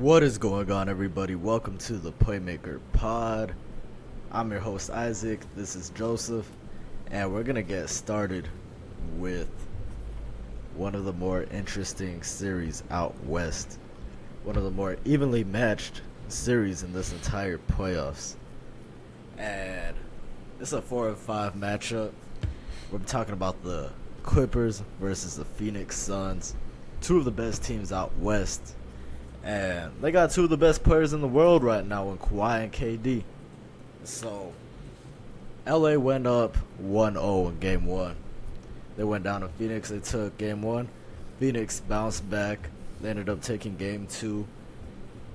What is going on, everybody? Welcome to the Playmaker Podd. I'm your host, Isaac. This is Joseph, and we're gonna get started with one of the more interesting series out west, one of the more evenly matched series in this entire playoffs, and it's a 4-5 matchup. We're talking about the Clippers versus the Phoenix Suns, two of the best teams out west. And they got two of the best players in the world right now in Kawhi and KD. So, LA went up 1-0 in Game 1. They went down to Phoenix. They took Game 1. Phoenix bounced back. They ended up taking Game 2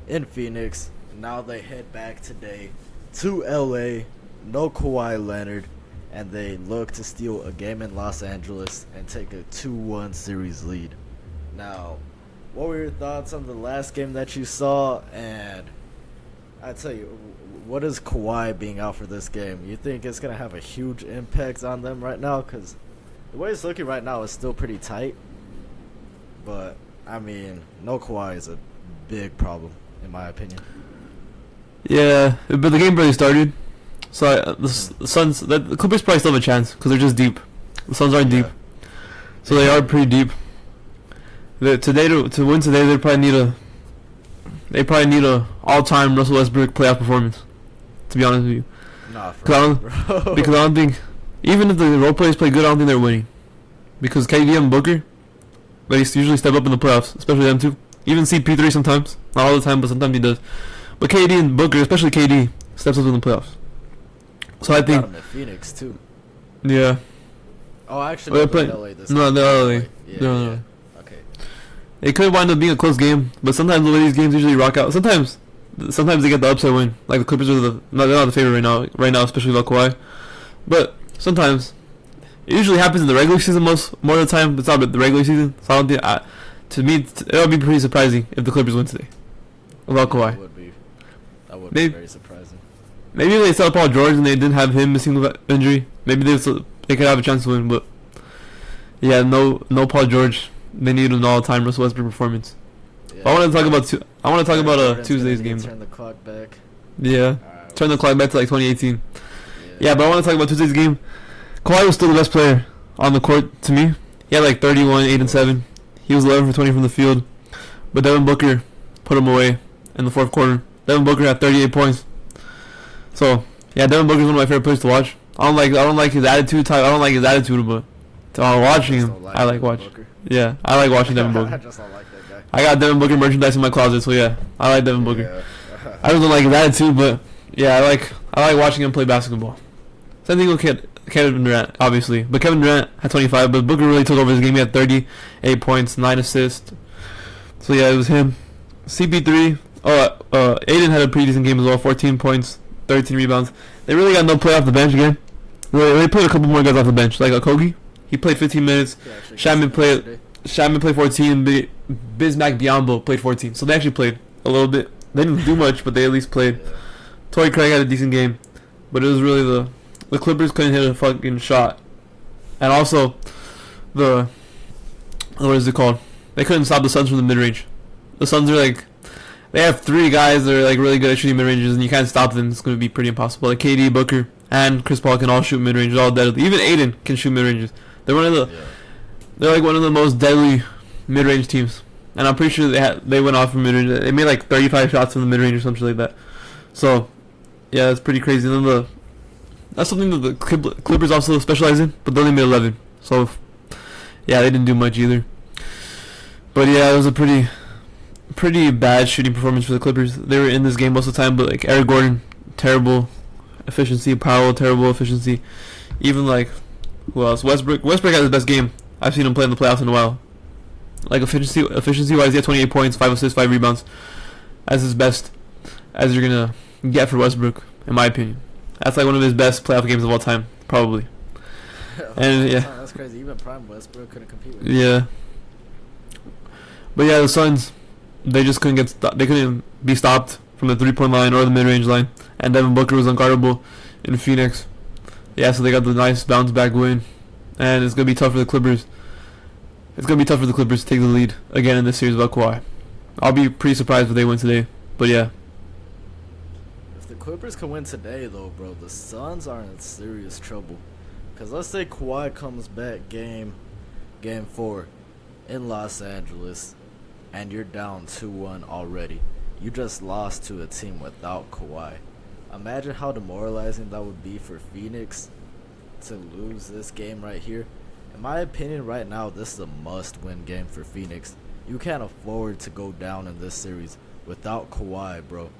in Phoenix. Now they head back today to LA. No Kawhi Leonard. And they look to steal a game in Los Angeles and take a 2-1 series lead. Now, what were your thoughts on the last game that you saw? And I tell you, what is Kawhi being out for this game? You think it's going to have a huge impact on them right now? Because the way it's looking right now is still pretty tight. But, I mean, no Kawhi is a big problem, in my opinion. Yeah, but the game barely started. So the Suns, the Clippers probably still have a chance because they're just deep. The Suns aren't deep. So they are pretty deep. To win today, they probably need a all-time Russell Westbrook playoff performance. To be honest with you, because I don't think, even if the role players play good, I don't think they're winning. Because KD and Booker, they usually step up in the playoffs, especially them two. Even CP3 sometimes, not all the time, but sometimes he does. But KD and Booker, especially KD, steps up in the playoffs. So I think. At Phoenix too. Yeah. Oh, actually, they're playing LA this No, they're LA. Yeah. It could wind up being a close game, but sometimes the way these games usually rock out. Sometimes they get the upset win. Like the Clippers are they're not the favorite right now, especially without Kawhi. But sometimes it usually happens in the regular season more of the time. It's not the regular season. So I don't think, to me, it would be pretty surprising if the Clippers win today without Kawhi. That would be very surprising. Maybe if they set up Paul George and they didn't have him missing the injury, maybe they could have a chance to win. But yeah, no Paul George. They need an all-time Russell Westbrook performance. Yeah. I want to talk about Tuesday's game. Turn the clock back. Yeah, turn the clock back to like 2018. Yeah, but I want to talk about Tuesday's game. Kawhi was still the best player on the court to me. He had like 31, 8 and 7. He was 11 for 20 from the field, but Devin Booker put him away in the fourth quarter. Devin Booker had 38 points. So yeah, Devin Booker is one of my favorite players to watch. I don't like his attitude type. I don't like his attitude, but watching him, I like watching. Yeah, I like watching Devin Booker. I just don't like that guy. I got Devin Booker merchandise in my closet, so yeah, I like Devin Booker. Yeah. I just don't like his attitude, but yeah, I like watching him play basketball. Same thing with Kevin Durant, obviously, but Kevin Durant had 25, but Booker really took over his game. He had 38 points, 9 assists. So yeah, it was him. CP3. Aiden had a pretty decent game as well. 14 points, 13 rebounds. They really got no play off the bench again. They played a couple more guys off the bench, like Kogi. He played 15 minutes. Shatman played 14. Bismack Biyombo played 14. So they actually played a little bit. They didn't do much, but they at least played. Yeah. Torrey Craig had a decent game, but it was really the Clippers couldn't hit a fucking shot, and also what is it called? They couldn't stop the Suns from the mid range. The Suns are they have three guys that are like really good at shooting mid ranges, and you can't stop them. It's going to be pretty impossible. Like KD, Booker, and Chris Paul can all shoot mid ranges, all deadly. Even Aiden can shoot mid ranges. They're like one of the most deadly mid-range teams, and I'm pretty sure they went off from mid-range. They made like 35 shots from the mid-range or something like that. So yeah, that's pretty crazy. And then that's something that the Clippers also specialize in, but they only made 11. So yeah, they didn't do much either. But yeah, it was a pretty bad shooting performance for the Clippers. They were in this game most of the time, but like Eric Gordon, terrible efficiency. Powell, terrible efficiency. Even like. Who else? Westbrook had his best game I've seen him play in the playoffs in a while. Like efficiency wise, he had 28 points, 5 assists, 5 rebounds. That's his best as you're gonna get for Westbrook, in my opinion. That's like one of his best playoff games of all time, probably. And yeah, that's crazy. Even prime Westbrook couldn't compete with. Yeah. But yeah, the Suns, they just couldn't they couldn't be stopped from the 3-point line or the mid-range line, and Devin Booker was unguardable in Phoenix. Yeah, so they got the nice bounce back win, and it's gonna be tough for the Clippers. It's gonna be tough for the Clippers to take the lead again in this series without Kawhi. I'll be pretty surprised if they win today. But yeah. If the Clippers can win today, though, bro, the Suns are in serious trouble. Because let's say Kawhi comes back game 4 in Los Angeles, and you're down 2-1 already. You just lost to a team without Kawhi. Imagine how demoralizing that would be for Phoenix to lose this game right here. In my opinion, right now, this is a must-win game for Phoenix. You can't afford to go down in this series without Kawhi, bro.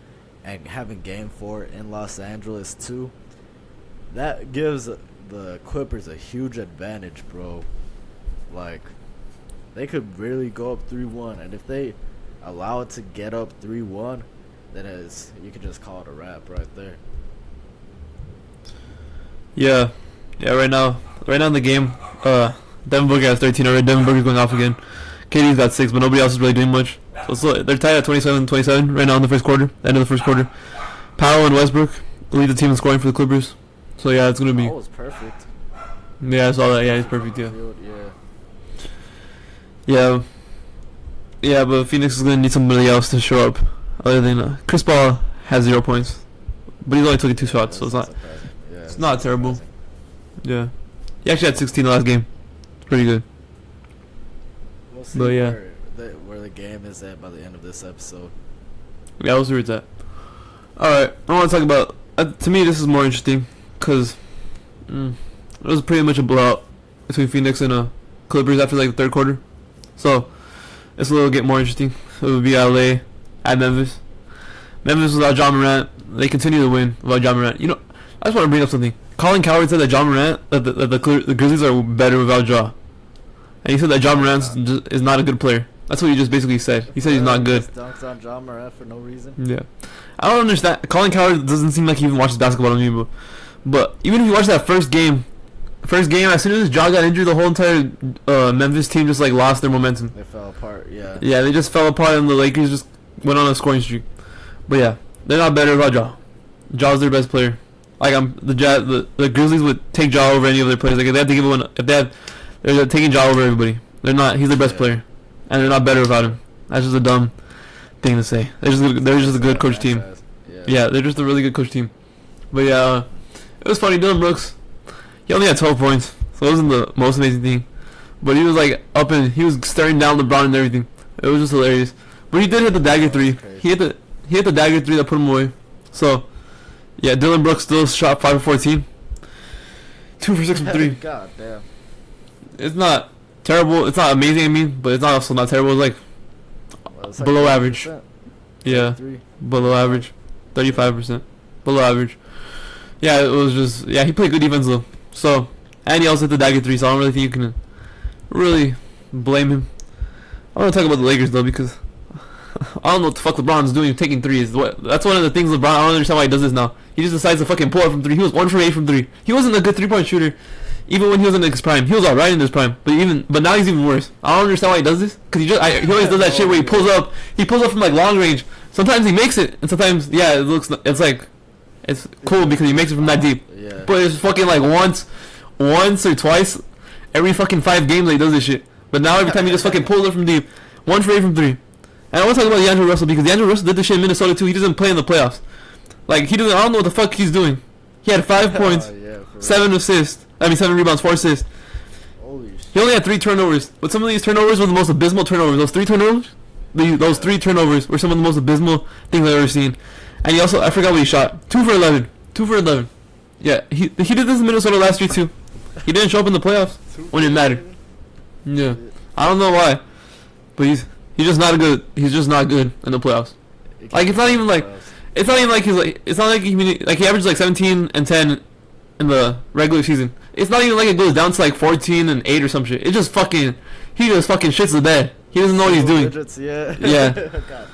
And having game 4 in Los Angeles, too, that gives the Clippers a huge advantage, bro. Like, they could really go up 3-1. And if they allow it to get up 3-1, then you can just call it a wrap right there. Yeah. Yeah, right now in the game, Devin Booker has 13 already. Devin Booker's going off again. KD's got 6, but nobody else is really doing much. So they're tied at 27-27 right now in the first quarter, the end of the first quarter. Powell and Westbrook lead the team in scoring for the Clippers. So yeah, it's gonna be. Powell was perfect. Yeah, I saw that. Yeah, he's perfect. Yeah. Yeah. Yeah, but Phoenix is gonna need somebody else to show up. Other than Chris Paul has 0 points, but he's only taking 2 shots, so it's not terrible. Surprising. Yeah, he actually had 16 the last game. It's pretty good. We'll see But yeah. where the game is at by the end of this episode. Yeah, we'll see where it's at. Alright, I want to talk about. To me, this is more interesting because it was pretty much a blowout between Phoenix and Clippers after like the third quarter. So it's a little bit more interesting. It would be LA at Memphis. Memphis without John Morant, they continue to win without John Morant. You know, I just want to bring up something. Colin Cowherd said that John Morant, that the Grizzlies are better without Ja. And he said that John Morant is not a good player. That's what he just basically said. He said he's not good. Dunks on John Morant for no reason. Yeah. I don't understand. Colin Cowherd doesn't seem like he even watches basketball anymore. But even if you watch that first game, as soon as Ja got injured, the whole entire Memphis team just like lost their momentum. They fell apart, yeah. Yeah, they just fell apart and the Lakers just went on a scoring streak. But yeah, they're not better without Ja. Ja's their best player. Like the Grizzlies would take Ja over any of their players. Like if they have to give one, they're taking Ja over everybody. They're not. He's their best player, and they're not better without him. That's just a dumb thing to say. They're just a good coach team. Yeah, they're just a really good coach team. But yeah, it was funny. Dylan Brooks, he only had 12 points, so it wasn't the most amazing thing. But he was like he was staring down LeBron and everything. It was just hilarious. But he did hit the dagger 3. He hit the dagger 3 that put him away. So yeah, Dylan Brooks still shot 5 of 14. 2 for 6 from 3. God damn. It's not terrible. It's not amazing, I mean, but it's not also not terrible. It's like below average. Yeah, below average. 35%. Below average. Yeah, it was just... Yeah, he played good defense, though. So, and he also hit the dagger 3, so I don't really think you can really blame him. I want to talk about the Lakers, though, because I don't know what the fuck LeBron's doing taking threes. That's one of the things LeBron... I don't understand why he does this now. He just decides to fucking pull up from 3. He was 1 for 8 from 3. He wasn't a good 3-point shooter. Even when he was in his prime, he was alright in his prime. But now he's even worse. I don't understand why he does this. Cause he always does that shit where he pulls up from like long range. Sometimes he makes it, and sometimes it's cool because he makes it from that deep. Yeah. But it's fucking like once or twice every fucking 5 games that he does this shit. But now every time he just fucking pulls up from deep, 1 for 8 from 3. And I want to talk about D'Angelo Russell because D'Angelo Russell did this shit in Minnesota too. He doesn't play in the playoffs. Like I don't know what the fuck he's doing. He had 5 points, 7 assists. 7 rebounds, 4 assists. Holy shit. He only had 3 turnovers, but some of these turnovers were the most abysmal turnovers. Those 3 turnovers were some of the most abysmal things I've ever seen. And he also, I forgot what he shot. 2 for 11. 2 for 11. Yeah, he did this in Minnesota last year too. He didn't show up in the playoffs when it mattered. Yeah, I don't know why, but he's just not good. He's just not good in the playoffs. Like it's not even like he averaged like 17 and 10 in the regular season. It's not even like it goes down to like 14 and 8 or some shit. He just fucking shits the bed. He doesn't know what he's doing. Digits, yeah. Yeah. God,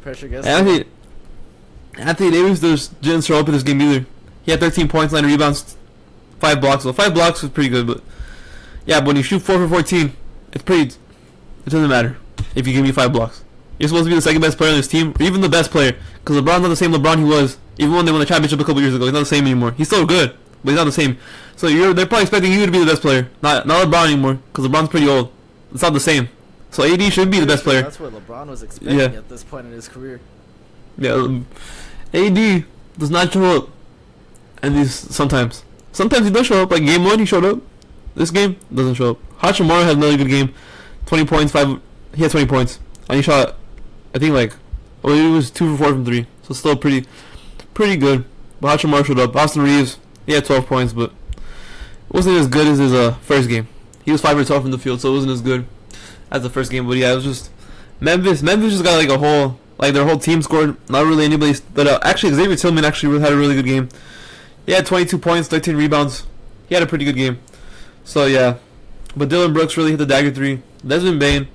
pressure gets. Anthony Davis just didn't show up in this game either. He had 13 points, 9 rebounds, 5 blocks. So 5 blocks was pretty good, but yeah, but when you shoot 4 for 14, it doesn't matter if you give me 5 blocks. You're supposed to be the second best player on this team, or even the best player, because LeBron's not the same LeBron he was even when they won the championship a couple years ago. He's not the same anymore. He's still good, but he's not the same. So they're probably expecting you to be the best player, not LeBron anymore, because LeBron's pretty old. It's not the same. So AD should be the best player. That's what LeBron was expecting at this point in his career. Yeah, AD does not show up, and sometimes he does show up. Like game 1, he showed up. This game doesn't show up. Hachimura had another good game, 20 points, 5. He had 20 points, and he shot, I think he was 2 for 4 from 3, so still pretty good. But Hachimura showed up. Austin Reeves, he had 12 points, but it wasn't as good as his first game. He was 5 for 12 from the field, so it wasn't as good as the first game. But yeah, it was just Memphis just got their whole team scored. Not really anybody stood out. Actually, Xavier Tillman actually had a really good game. He had 22 points, 13 rebounds. He had a pretty good game. So yeah, but Dylan Brooks really hit the dagger 3. Desmond Bane,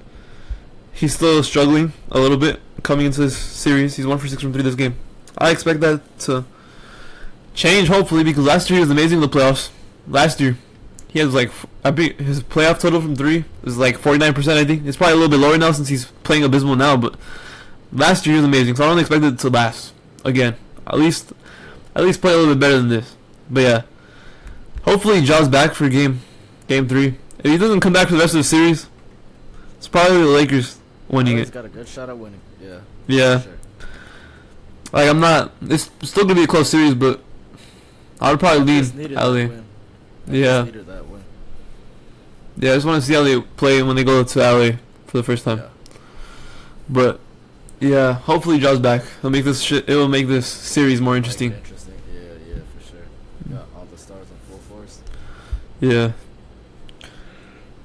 he's still struggling a little bit coming into this series. He's 1 for 6 from 3 this game. I expect that to change hopefully, because last year he was amazing in the playoffs. Last year he has his playoff total from 3 is 49%. I think it's probably a little bit lower now since he's playing abysmal now, but last year he was amazing, so I don't expect it to last again. At least play a little bit better than this. But yeah, hopefully Ja's back for game 3. If he doesn't come back for the rest of the series, it's probably the Lakers winning it. He's got a good shot at winning. Yeah. Yeah. Sure. It's still gonna be a close series, but I would probably lead LA. Yeah. Yeah, I just want to see how they play when they go to LA for the first time. Yeah. But yeah, hopefully Ja's back. It'll make this series more interesting. Yeah, for sure. Got all the stars in full force. Yeah.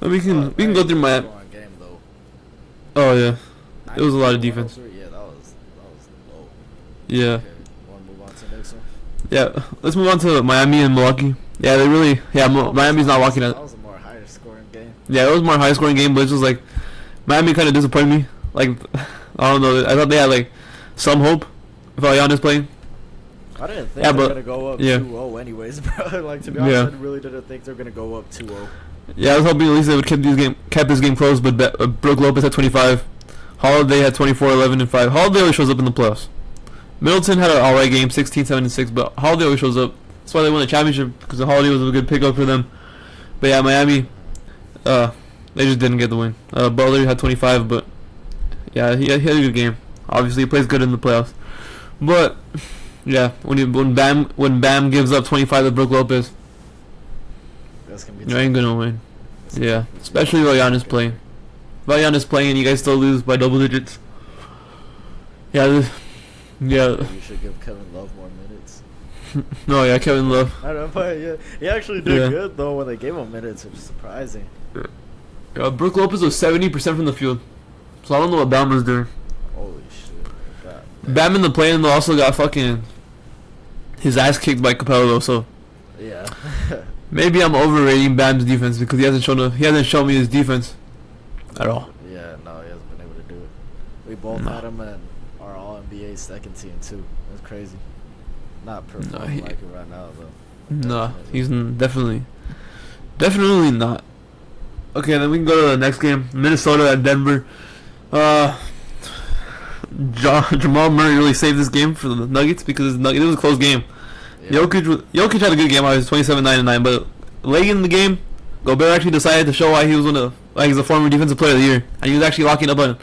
And we can go through my. Game, though. Oh yeah, it was a lot of defense. Yeah, that was low. Yeah. Okay, want to move on to the next one? Yeah, let's move on to Miami and Milwaukee. Yeah, they really. Yeah, Miami's not walking out. That was a more higher scoring game. Yeah, it was more high scoring game, but it's just Miami kind of disappointed me. I don't know. I thought they had some hope without Giannis playing. I didn't think they were gonna go up 2-0 anyways, bro. To be honest, I really didn't think they were gonna go up 2-0. Yeah, I was hoping at least they would kept this game close, but Brook Lopez had 25. Holiday had 24, 11, and 5. Holiday always shows up in the playoffs. Middleton had an alright game, 16, 7, and 6, but Holiday always shows up. That's why they won the championship, because the Holiday was a good pickup for them. But yeah, Miami, they just didn't get the win. Butler had 25, but yeah, he had a good game. Obviously, he plays good in the playoffs. But yeah, when Bam gives up 25 to Brook Lopez, you ain't gonna win. Yeah, especially while Giannis playing. While Giannis playing, you guys still lose by double digits. Yeah. You should give Kevin Love more minutes. No, yeah, Kevin Love. I don't know, but yeah, he actually did good though when they gave him minutes, which is surprising. Yeah, Brook Lopez was 70% from the field, so I don't know what Bam was doing. Holy shit! God. Bam in the play-in though also got his ass kicked by Capello, so yeah. Maybe I'm overrating Bam's defense because he hasn't shown me his defense at all. Yeah, no, he hasn't been able to do it. We both had him in our All-NBA second team too. That's crazy. Not performing like it right now though. No, he's definitely not. Okay, then we can go to the next game. Minnesota at Denver. Jamal Murray really saved this game for the Nuggets because it was a close game. Yeah. Jokic had a good game. I was 27, 9, and 9. But late in the game, Gobert actually decided to show why he was he's a former defensive player of the year, and he was actually locking up on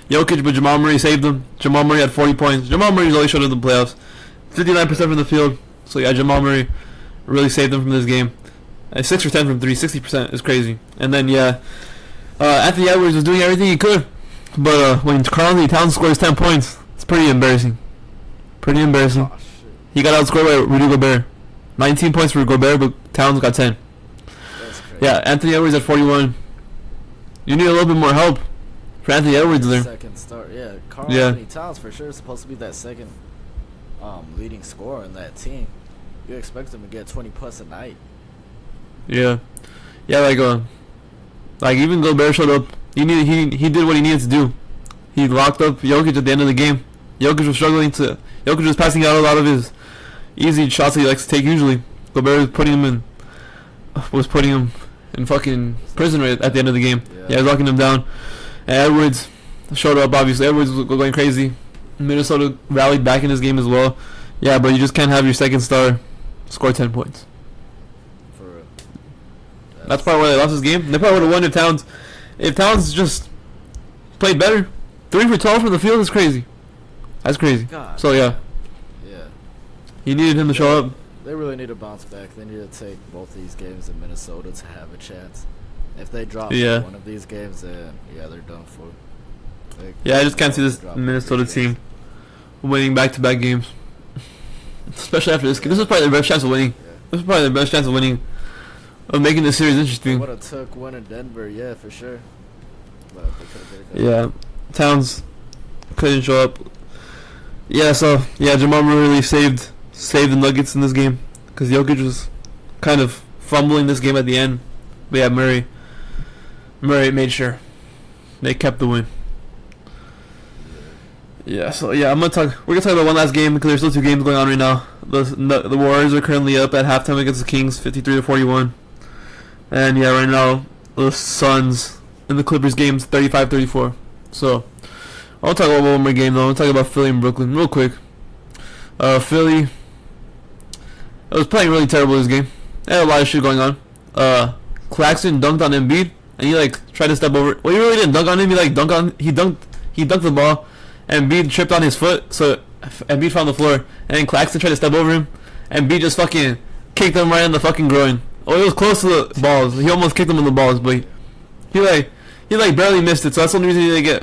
Jokic. But Jamal Murray saved him. Jamal Murray had 40 points. Jamal Murray's always showed up in the playoffs. 59% from the field. So yeah, Jamal Murray really saved them from this game. 6 for 10 from 3. 60% is crazy. And then Anthony Edwards was doing everything he could. But when Karl-Anthony Towns scores 10 points, it's pretty embarrassing. Oh, he got outscored by Rudy Gobert. 19 points for Gobert, but Towns got 10. That's crazy. Yeah, Anthony Edwards at 41. You need a little bit more help for Anthony Edwards there. Second start, yeah. Karl-Anthony Towns for sure is supposed to be that second leading scorer in that team. You expect him to get 20 plus a night. Yeah, even Gobert showed up. He did what he needed to do. He locked up Jokic at the end of the game. Jokic was passing out a lot of his easy shots that he likes to take usually. Gobert was putting him in fucking prison right at the end of the game. Yeah, he was locking him down. And Edwards showed up, obviously. Edwards was going crazy. Minnesota rallied back in this game as well. Yeah, but you just can't have your second star score 10 points. For real. That's probably why they lost this game. They probably would have won if Towns just played better. 3 for 12 from the field is crazy. That's crazy. God. So yeah, he needed him to show up. They really need to bounce back. They need to take both these games in Minnesota to have a chance. If they drop one of these games, then they're done for. I just can't see this Minnesota team winning back-to-back games, especially after this game. This is probably their best chance of winning. This is probably their best chance of winning, of making this series interesting. Would have took one in Denver, for sure. But they could have Towns couldn't show up. Jamal Murray really saved the Nuggets in this game because Jokic was kind of fumbling this game at the end. But yeah, Murray made sure they kept the win. We're gonna talk about one last game because there's still 2 games going on right now. The Warriors are currently up at halftime against the Kings, 53-41, and right now the Suns and the Clippers games 35-34. So I'll talk about one more game though. I'll talk about Philly and Brooklyn real quick. Philly, I was playing really terrible this game. They had a lot of shit going on. Claxton dunked on Embiid, and he tried to step over. Well, he really didn't dunk on him. He dunked the ball, and Embiid tripped on his foot, so Embiid fell on the floor, and then Claxton tried to step over him, and Embiid just fucking kicked him right in the fucking groin. Oh, it was close to the balls. He almost kicked him in the balls, but he barely missed it. So that's the only reason he didn't get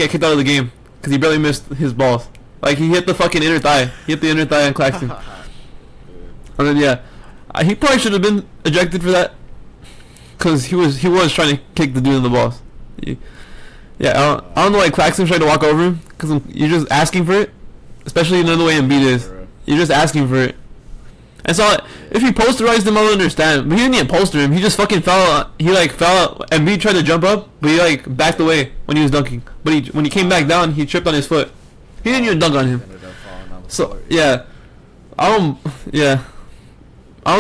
kicked out of the game, because he barely missed his balls. He hit the fucking inner thigh. He hit the inner thigh on Claxton. And then he probably should have been ejected for that, because he was trying to kick the dude in the balls. I don't know why Claxton tried to walk over him, because you're just asking for it, especially the way Embiid is. You're just asking for it. And so if he posterized him, I would understand. But he didn't even poster him. He just fucking fell. He fell. Embiid tried to jump up, but he backed away when he was dunking. But when he came back down, he tripped on his foot. He didn't even dunk on him. So I don't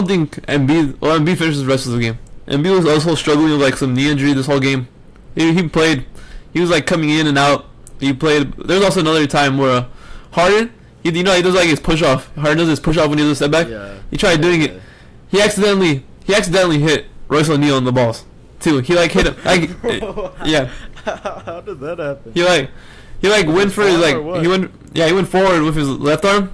think Embiid. Well, Embiid finishes the rest of the game. Embiid was also struggling with some knee injury this whole game. He played. He was coming in and out. He played. There's also another time where Harden. He does his push off. Harden does his push off when he does a step back. He tried doing it. He accidentally hit Royce O'Neal in the balls too. He hit him. How did that happen? He went for his he went forward with his left arm,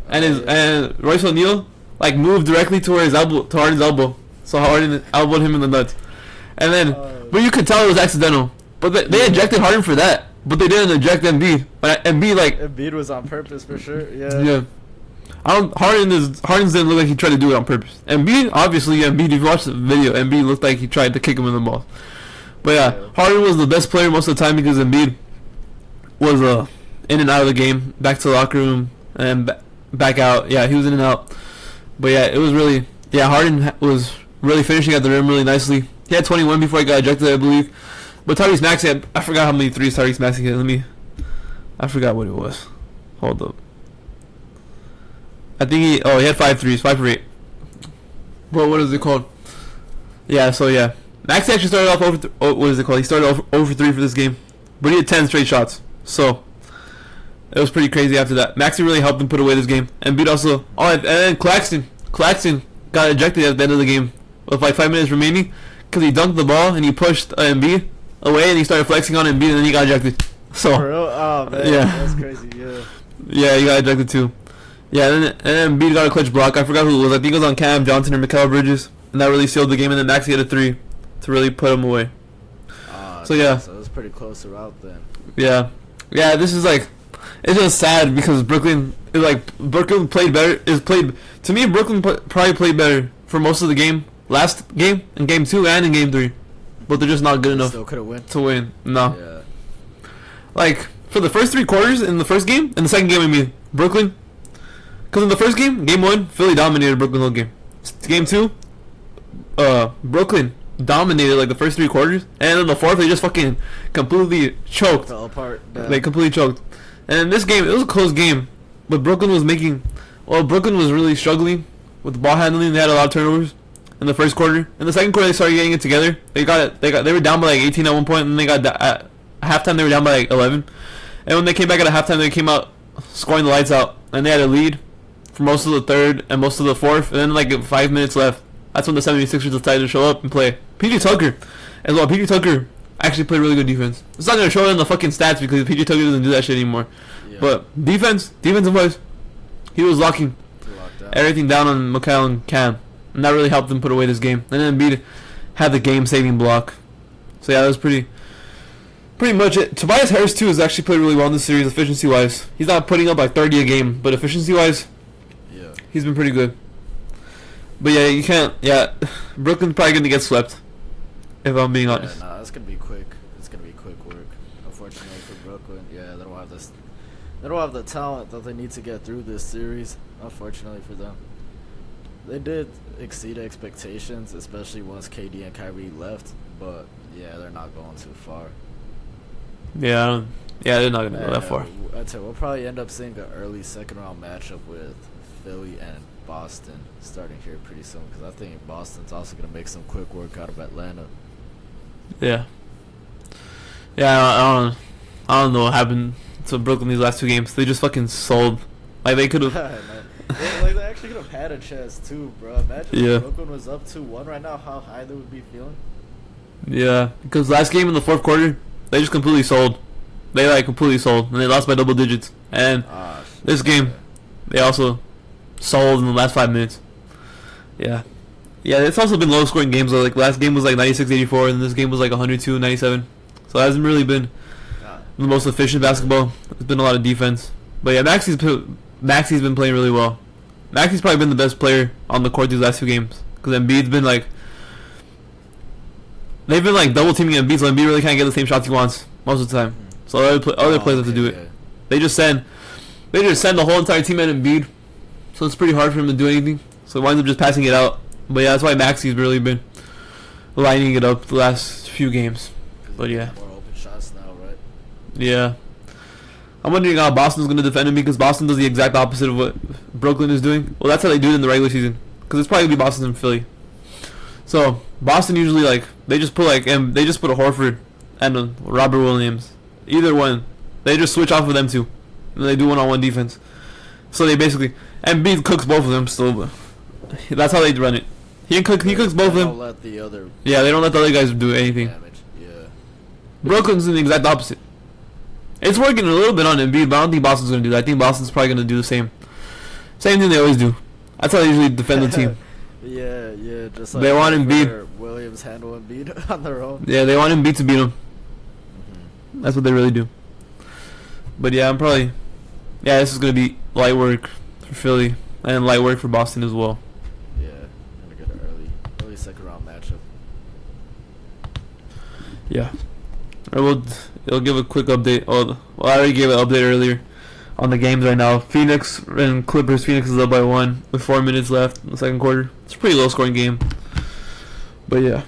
and Royce O'Neal moved directly to Harden's elbow, so Harden elbowed him in the nuts, and then but you could tell it was accidental. But they ejected Harden for that, but they didn't eject Embiid. But Embiid was on purpose for sure. Yeah. Harden's didn't look like he tried to do it on purpose. Embiid, if you watch the video, Embiid looked like he tried to kick him in the balls. But Harden was the best player most of the time because Embiid was in and out of the game, back to the locker room and back out. Yeah, he was in and out. But it was really Harden was really finishing at the rim really nicely. He had 21 before he got ejected, I believe. But Tyrese Maxey I forgot how many threes Tyrese Maxey hit. I forgot what it was. Hold up. I think he had 5 threes, 5 for 8. But what is it called? Maxey actually started off what is it called? He started off 0 for 3 for this game. But he had 10 straight shots. So it was pretty crazy after that. Maxey really helped him put away this game. And beat also and then Claxton got ejected at the end of the game with 5 minutes remaining because he dunked the ball and he pushed Embiid away and he started flexing on Embiid and then he got ejected. So for real? Oh man, that's crazy. He got ejected too. And then Embiid got a clutch block. I forgot who it was. I think it was on Cam Johnson or Mikal Bridges, and that really sealed the game. And then Maxey hit a 3 to really put him away. So it was pretty close throughout then. This is it's just sad because Brooklyn played better. To me, Brooklyn probably played better for most of the game. Last game, in game 2 and in game 3. But they're just not good enough to win. No. For the first 3 quarters in the first game, in the second game, Brooklyn. Because in the first game, game 1, Philly dominated Brooklyn the whole game. Game 2, Brooklyn dominated the first 3 quarters. And in the fourth, they just fucking completely choked. Fell apart. Yeah. They completely choked. And in this game, it was a close game. But Brooklyn was really struggling with the ball handling. They had a lot of turnovers in the first quarter. In the second quarter, they started getting it together. They were down by 18 at one point, and they got at halftime they were down by 11. And when they came back at halftime, they came out scoring the lights out, and they had a lead for most of the third and most of the fourth. And then 5 minutes left. That's when the 76ers decided to show up and play. PJ Tucker as well. PJ Tucker actually played really good defense. It's not gonna show it in the fucking stats because PJ Tucker doesn't do that shit anymore. Yeah. But defensive wise, he was locking Down. everything down on Mikhail and Cam, and that really helped them put away this game. And then Embiid had the game-saving block. So yeah, that was pretty much it. Tobias Harris too has actually played really well in this series, efficiency-wise. He's not putting up like 30 a game, but efficiency-wise, Yeah. he's been pretty good. But yeah, you can't. Yeah, Brooklyn's probably gonna get swept. If I'm being honest. Yeah, nah, it's gonna be quick. It's gonna be quick work. Unfortunately for Brooklyn, yeah, they don't have this. They don't have the talent that they need to get through this series. Unfortunately for them, they did exceed expectations, especially once KD and Kyrie left. But yeah, they're not going too far. Yeah, they're not gonna go that far. I'd say we'll probably end up seeing an early second round matchup with Philly and Boston starting here pretty soon, because I think Boston's also gonna make some quick work out of Atlanta. Yeah. Yeah, I don't know what happened to Brooklyn these last two games. They just fucking sold. Like they could have. Like they actually could have had a chance too, bro. Imagine if Brooklyn was up 2-1 right now, how high they would be feeling. Yeah, because last game in the fourth quarter, they just completely sold. They like completely sold, and they lost by double digits. And this game, they also sold in the last 5 minutes. Yeah. Yeah, it's also been low-scoring games. Like last game was like 96-84, and this game was like 102-97. So it hasn't really been the most efficient basketball. It's been a lot of defense. But yeah, Maxi's been playing really well. Maxi's probably been the best player on the court these last two games, because Embiid's been like, they've been like double teaming Embiid, so Embiid really can't get the same shots he wants most of the time. So other players have to do it. Yeah. They just send the whole entire team at Embiid, so it's pretty hard for him to do anything. So he winds up just passing it out. But yeah, that's why Maxi's really been lining it up the last few games. But yeah. More open shots now, right? Yeah. I'm wondering how Boston's going to defend him, because Boston does the exact opposite of what Brooklyn is doing. Well, that's how they do it in the regular season, because it's probably going to be Boston and Philly. So Boston usually they just put a Horford and a Robert Williams, either one. They just switch off of them two, and they do one-on-one defense. So they basically Embiid cooks both of them still, but that's how they run it. He cooks both of them. They don't let the other guys do anything. Damage. Yeah. Brooklyn's in the exact opposite. It's working a little bit on Embiid, but I don't think Boston's going to do that. I think Boston's probably going to do the same thing they always do. That's how they usually defend the team. Yeah, just like they want Embiid. Williams handle Embiid on their own. Yeah, they want Embiid to beat him. That's what they really do. But yeah, this is going to be light work for Philly and light work for Boston as well. Yeah, going to get an early second round matchup. Yeah. It'll give a quick update. I already gave an update earlier on the games right now. Phoenix and Clippers. Phoenix is up by 1 with 4 minutes left in the second quarter. It's a pretty low-scoring game. But yeah.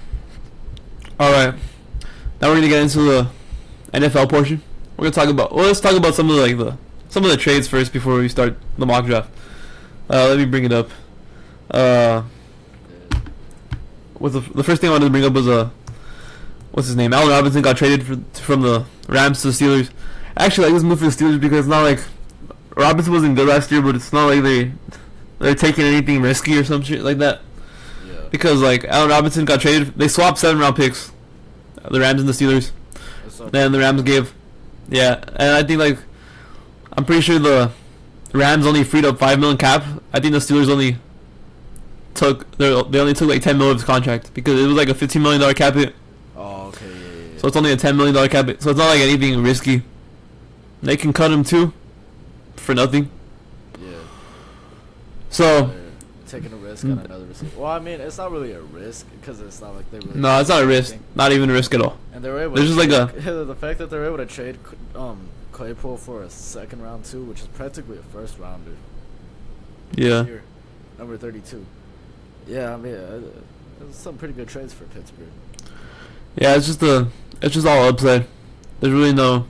All right. Now we're gonna get into the NFL portion. We're gonna talk about. Well, let's talk about some of the trades first before we start the mock draft. Let me bring it up. The first thing I wanted to bring up was what's his name? Allen Robinson got traded from the Rams to the Steelers. Actually, I like this move for the Steelers because it's not like Robinson wasn't good last year, but it's not like they're taking anything risky or some shit like that. Yeah. Because like Allen Robinson got traded, they swapped 7-round picks, the Rams and the Steelers. Then the Rams gave, and I think I'm pretty sure the Rams only freed up $5 million cap. I think the Steelers only took like $10 million of his contract, because it was like a $15 million cap hit. Oh, okay, yeah. So it's only a $10 million cap hit. So it's not like anything risky. They can cut him too for nothing. Yeah. So taking a risk on another receiver. Well, I mean, it's not really a risk because it's not like they really. No, it's not a risk. Not even a risk at all. And they were able. There's just like the fact that they were able to trade Claypool for a second round too, which is practically a first rounder. Yeah. Here, number 32. Yeah, I mean, it's some pretty good trades for Pittsburgh. Yeah, it's just all upside. There's really no.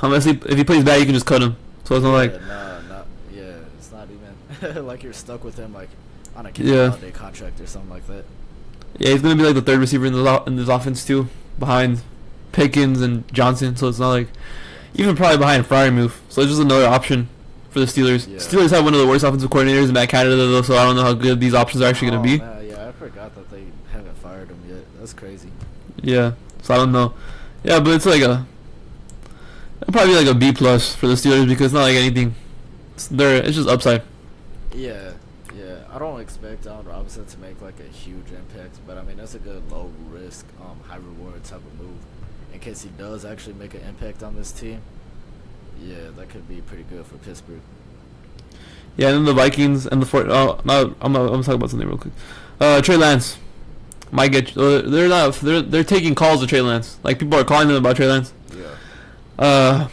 Unless if he plays bad, you can just cut him. So it's not it's not even like you're stuck with him like on a day contract or something like that. Yeah, he's gonna be like the third receiver in this offense too, behind Pickens and Johnson. So it's not like even probably behind Freiermuth. So it's just another option for the Steelers. Yeah. Steelers have one of the worst offensive coordinators in Matt Canada though, so I don't know how good these options are actually gonna be. Yeah, I forgot that they haven't fired him yet. That's crazy. Yeah, so I don't know. Yeah, but it's like it'll probably be like a B plus for the Steelers because it's not like anything. It's just upside. Yeah, yeah. I don't expect Allen Robinson to make like a huge impact, but I mean that's a good low risk, high reward type of move. In case he does actually make an impact on this team, yeah, that could be pretty good for Pittsburgh. Yeah, and then the Vikings and the Fort. Oh, no, I'm talking about something real quick. Trey Lance might get. They're not. They're taking calls to Trey Lance. Like people are calling them about Trey Lance. Yeah.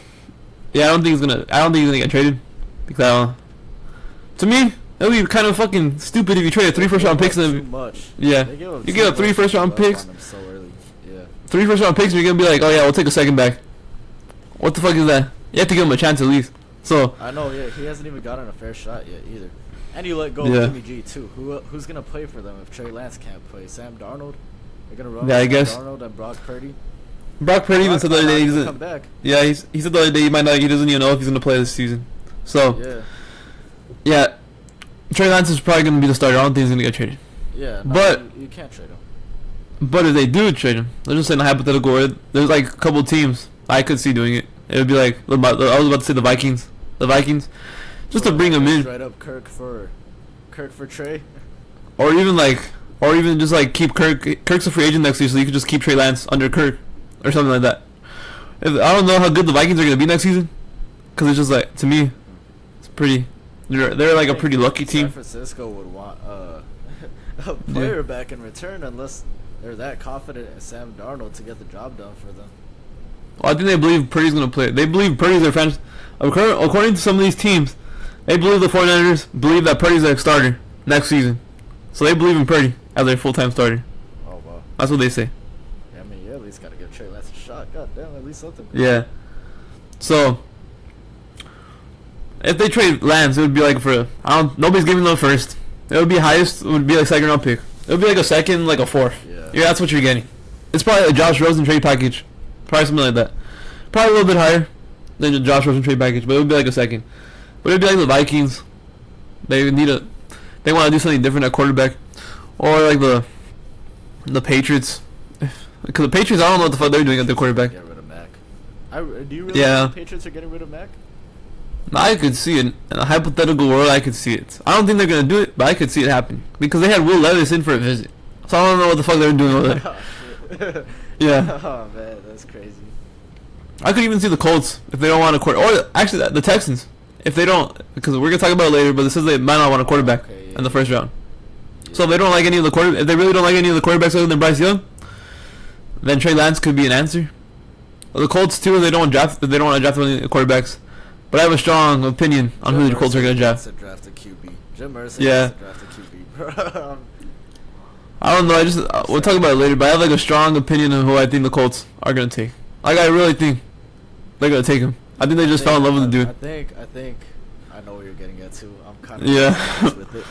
Yeah, I don't think he's gonna get traded because to me it would be kind of fucking stupid if you trade 3 first round picks and Too much. yeah, you give up 3 first round picks. So early. Yeah. 3 first round picks, and you're gonna be like, oh yeah, we'll take a second back. What the fuck is that? You have to give him a chance at least. So I know, yeah, he hasn't even gotten a fair shot yet either. And you let go Yeah. of Jimmy G too. Who's gonna play for them if Trey Lance can't play? Sam Darnold? They're gonna run Yeah, I Sam guess. Darnold and Brock Purdy. Brock Purdy even said the other day he come doesn't. back. Yeah, he said the other day he doesn't even know if he's gonna play this season. So Yeah, Trey Lance is probably gonna be the starter. I don't think he's gonna get traded. yeah. No, But you can't trade him. But if they do trade him, let's just say in a hypothetical where there's like a couple teams I could see doing it. It would be like I was about to say the Vikings, just to bring him in, Straight up Kirk for Trey. or even just like keep Kirk's a free agent next year, so you could just keep Trey Lance under Kirk, or something like that. I don't know how good the Vikings are gonna be next season, because it's just like to me, it's pretty. They're like a pretty lucky team. San Francisco would want a player back in return unless they're that confident in Sam Darnold to get the job done for them. Well, I think they believe Purdy's gonna play. They believe Purdy's their franchise. According to some of these teams, they believe the 49ers believe that Purdy's their starter next season. So they believe in Purdy as their full-time starter. Oh wow. That's what they say. Yeah, I mean, yeah, at least gotta give Trey Lance a shot. God damn, at least something. Yeah. So if they trade Lance, it would be like nobody's giving them a first. It would be highest. It would be like second round pick. It would be like a second, like a fourth. Yeah, that's what you're getting. It's probably a Josh Rosen trade package. Probably something like that. Probably a little bit higher than the Josh Rosen trade package, but it would be like a second. But it would be like the Vikings. They want to do something different at quarterback, or like the Patriots. Because the Patriots, I don't know what the fuck they're doing at their quarterback. Get rid of Mac. Do you really think the Patriots are getting rid of Mac? I could see it. In a hypothetical world, I could see it. I don't think they're going to do it, but I could see it happen. Because they had Will Levis in for a visit. So I don't know what the fuck they're doing over there. Yeah. Oh, man, that's crazy. I could even see the Colts if they don't want a quarterback. Or actually, the Texans. If they don't, because we're going to talk about it later, but it says they might not want a quarterback in the first round. Yeah. So if they don't like any of the if they really don't like any of the quarterbacks other than Bryce Young, then Trey Lance could be an answer. Well, the Colts too, they don't want to draft any quarterbacks. But I have a strong opinion on who the Colts are going to draft. Draft a QB. Jim Mercer Yeah. draft a QB. I don't know. We'll talk about it later. But I have like a strong opinion on who I think the Colts are going to take. Like I really think they're going to take him. I think they just fell in love with the dude. I think I know what you're getting at too. I'm kind of with it.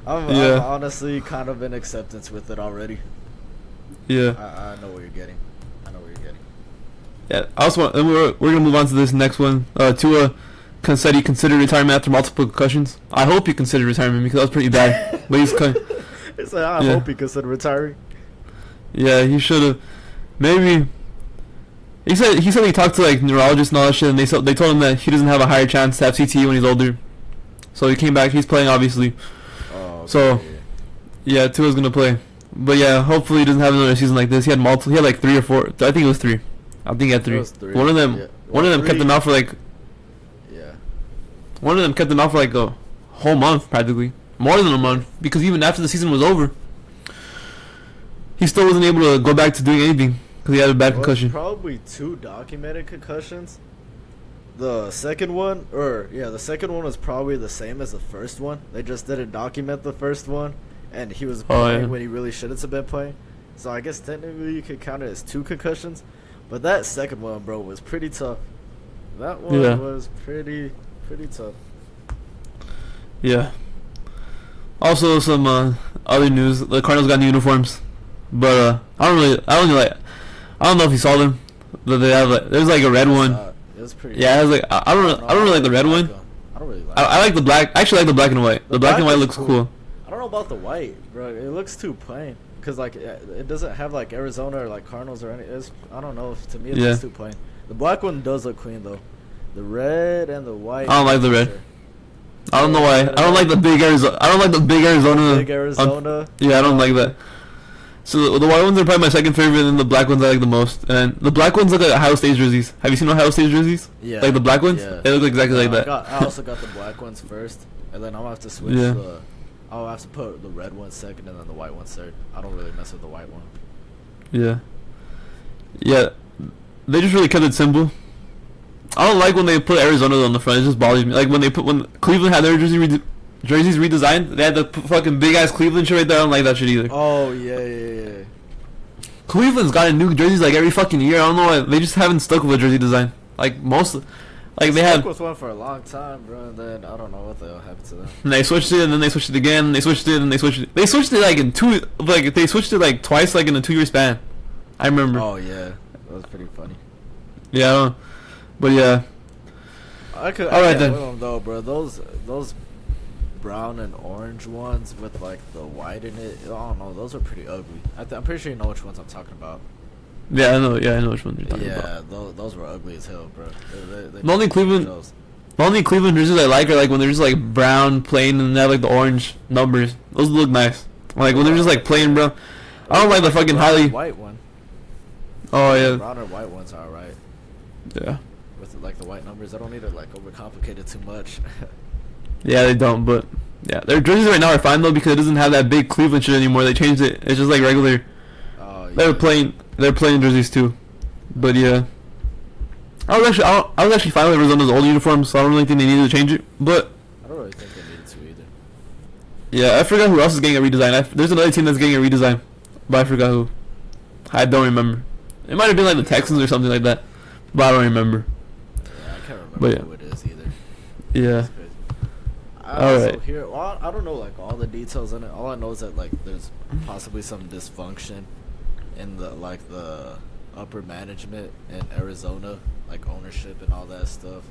I'm honestly kind of in acceptance with it already. Yeah. I know what you're getting. Yeah. I also we're gonna move on to this next one. Tua said he considered retirement after multiple concussions. I hope he considered retirement because that was pretty bad. But he's kind. It's like, I hope he considered retiring. Yeah, he should have. Maybe. He said he talked to like neurologists and all that shit, and they told him that he doesn't have a higher chance to have CTE when he's older. So he came back. He's playing obviously. Oh, okay. So yeah, Tua's gonna play. But yeah, hopefully he doesn't have another season like this. He had like 3 or 4. I think it was 3. I think he had 3. One of them. Yeah. One of them kept him out for like. Yeah. One of them kept him out for like a whole month, practically more than a month, because even after the season was over, he still wasn't able to go back to doing anything because he had a bad concussion. Probably 2 documented concussions. The second one was probably the same as the first one. They just didn't document the first one, and he was playing when he really shouldn't have been playing. So I guess technically you could count it as 2 concussions. But that second one, bro, was pretty tough. That one was pretty tough. Yeah. Also, some other news: the Cardinals got new uniforms, but I don't know if you saw them, but they have there's like a red one. It was pretty. Yeah, I was like, I don't really like the red one. I don't really like. I like the black. I actually like the black and white. The black and white looks cool. I don't know about the white, bro. It looks too plain. Cause like it doesn't have like Arizona or like Cardinals or any. I don't know. To me, it Yeah. looks too plain. The black one does look clean though. The red and the white. I don't like the red. I don't know why. I don't like the big Arizona. I don't like the big Arizona. Big Arizona. Yeah, I don't like that. So the white ones are probably my second favorite, and the black ones I like the most. And the black ones look like Ohio State jerseys. Have you seen Ohio State jerseys? Yeah. Like the black ones? Yeah. They look exactly like that. I also got the black ones first, and then I'll have to switch Yeah. I'll have to put the red one second and then the white one third. I don't really mess with the white one. Yeah. Yeah. They just really kept it simple. I don't like when they put Arizona on the front. It just bothers me. Like when Cleveland had their jerseys redesigned, they had the fucking big ass Cleveland shit right there. I don't like that shit either. Oh yeah. Cleveland's gotten new jerseys like every fucking year. I don't know why they just haven't stuck with a jersey design. Like like they stuck had. with one for a long time, bro. And then I don't know what the hell happened to them. And they switched it, and then they switched it again. And they switched it, and they switched it. They switched it like they switched it like twice, like in a 2-year span. I remember. Oh yeah, that was pretty funny. Yeah, I don't, but yeah. I All right, can't then. with them though, bro. Those brown and orange ones with like the white in it. I don't know. Those are pretty ugly. I'm pretty sure you know which ones I'm talking about. Yeah, I know. Yeah, I know which one you're talking about. Yeah, those were ugly as hell, bro. They The only Cleveland jerseys I like are like when they're just like brown, plain, and they have like the orange numbers. Those look nice. Like when they're just like plain, bro. I don't like the fucking highly. White one. Oh yeah. Brown or white ones are alright. Yeah. With like the white numbers, I don't need to like overcomplicate it too much. Yeah, they don't, but yeah, their jerseys right now are fine though because it doesn't have that big Cleveland shit anymore. They changed it. It's just like regular. Oh yeah. They're playing jerseys too, but yeah. I was actually fine with Arizona's old uniforms, so I don't really think they needed to change it. But I don't really think they needed to either. yeah, I forgot who else is getting a redesign. There's another team that's getting a redesign, but I forgot who. I don't remember. It might have been like the Texans or something like that, but I don't remember. Yeah, I can't remember But yeah. who it is either. Yeah. It's crazy. I All also right. hear. Well, I don't know like all the details in it. All I know is that like there's possibly some dysfunction in the upper management in Arizona, like ownership and all that stuff.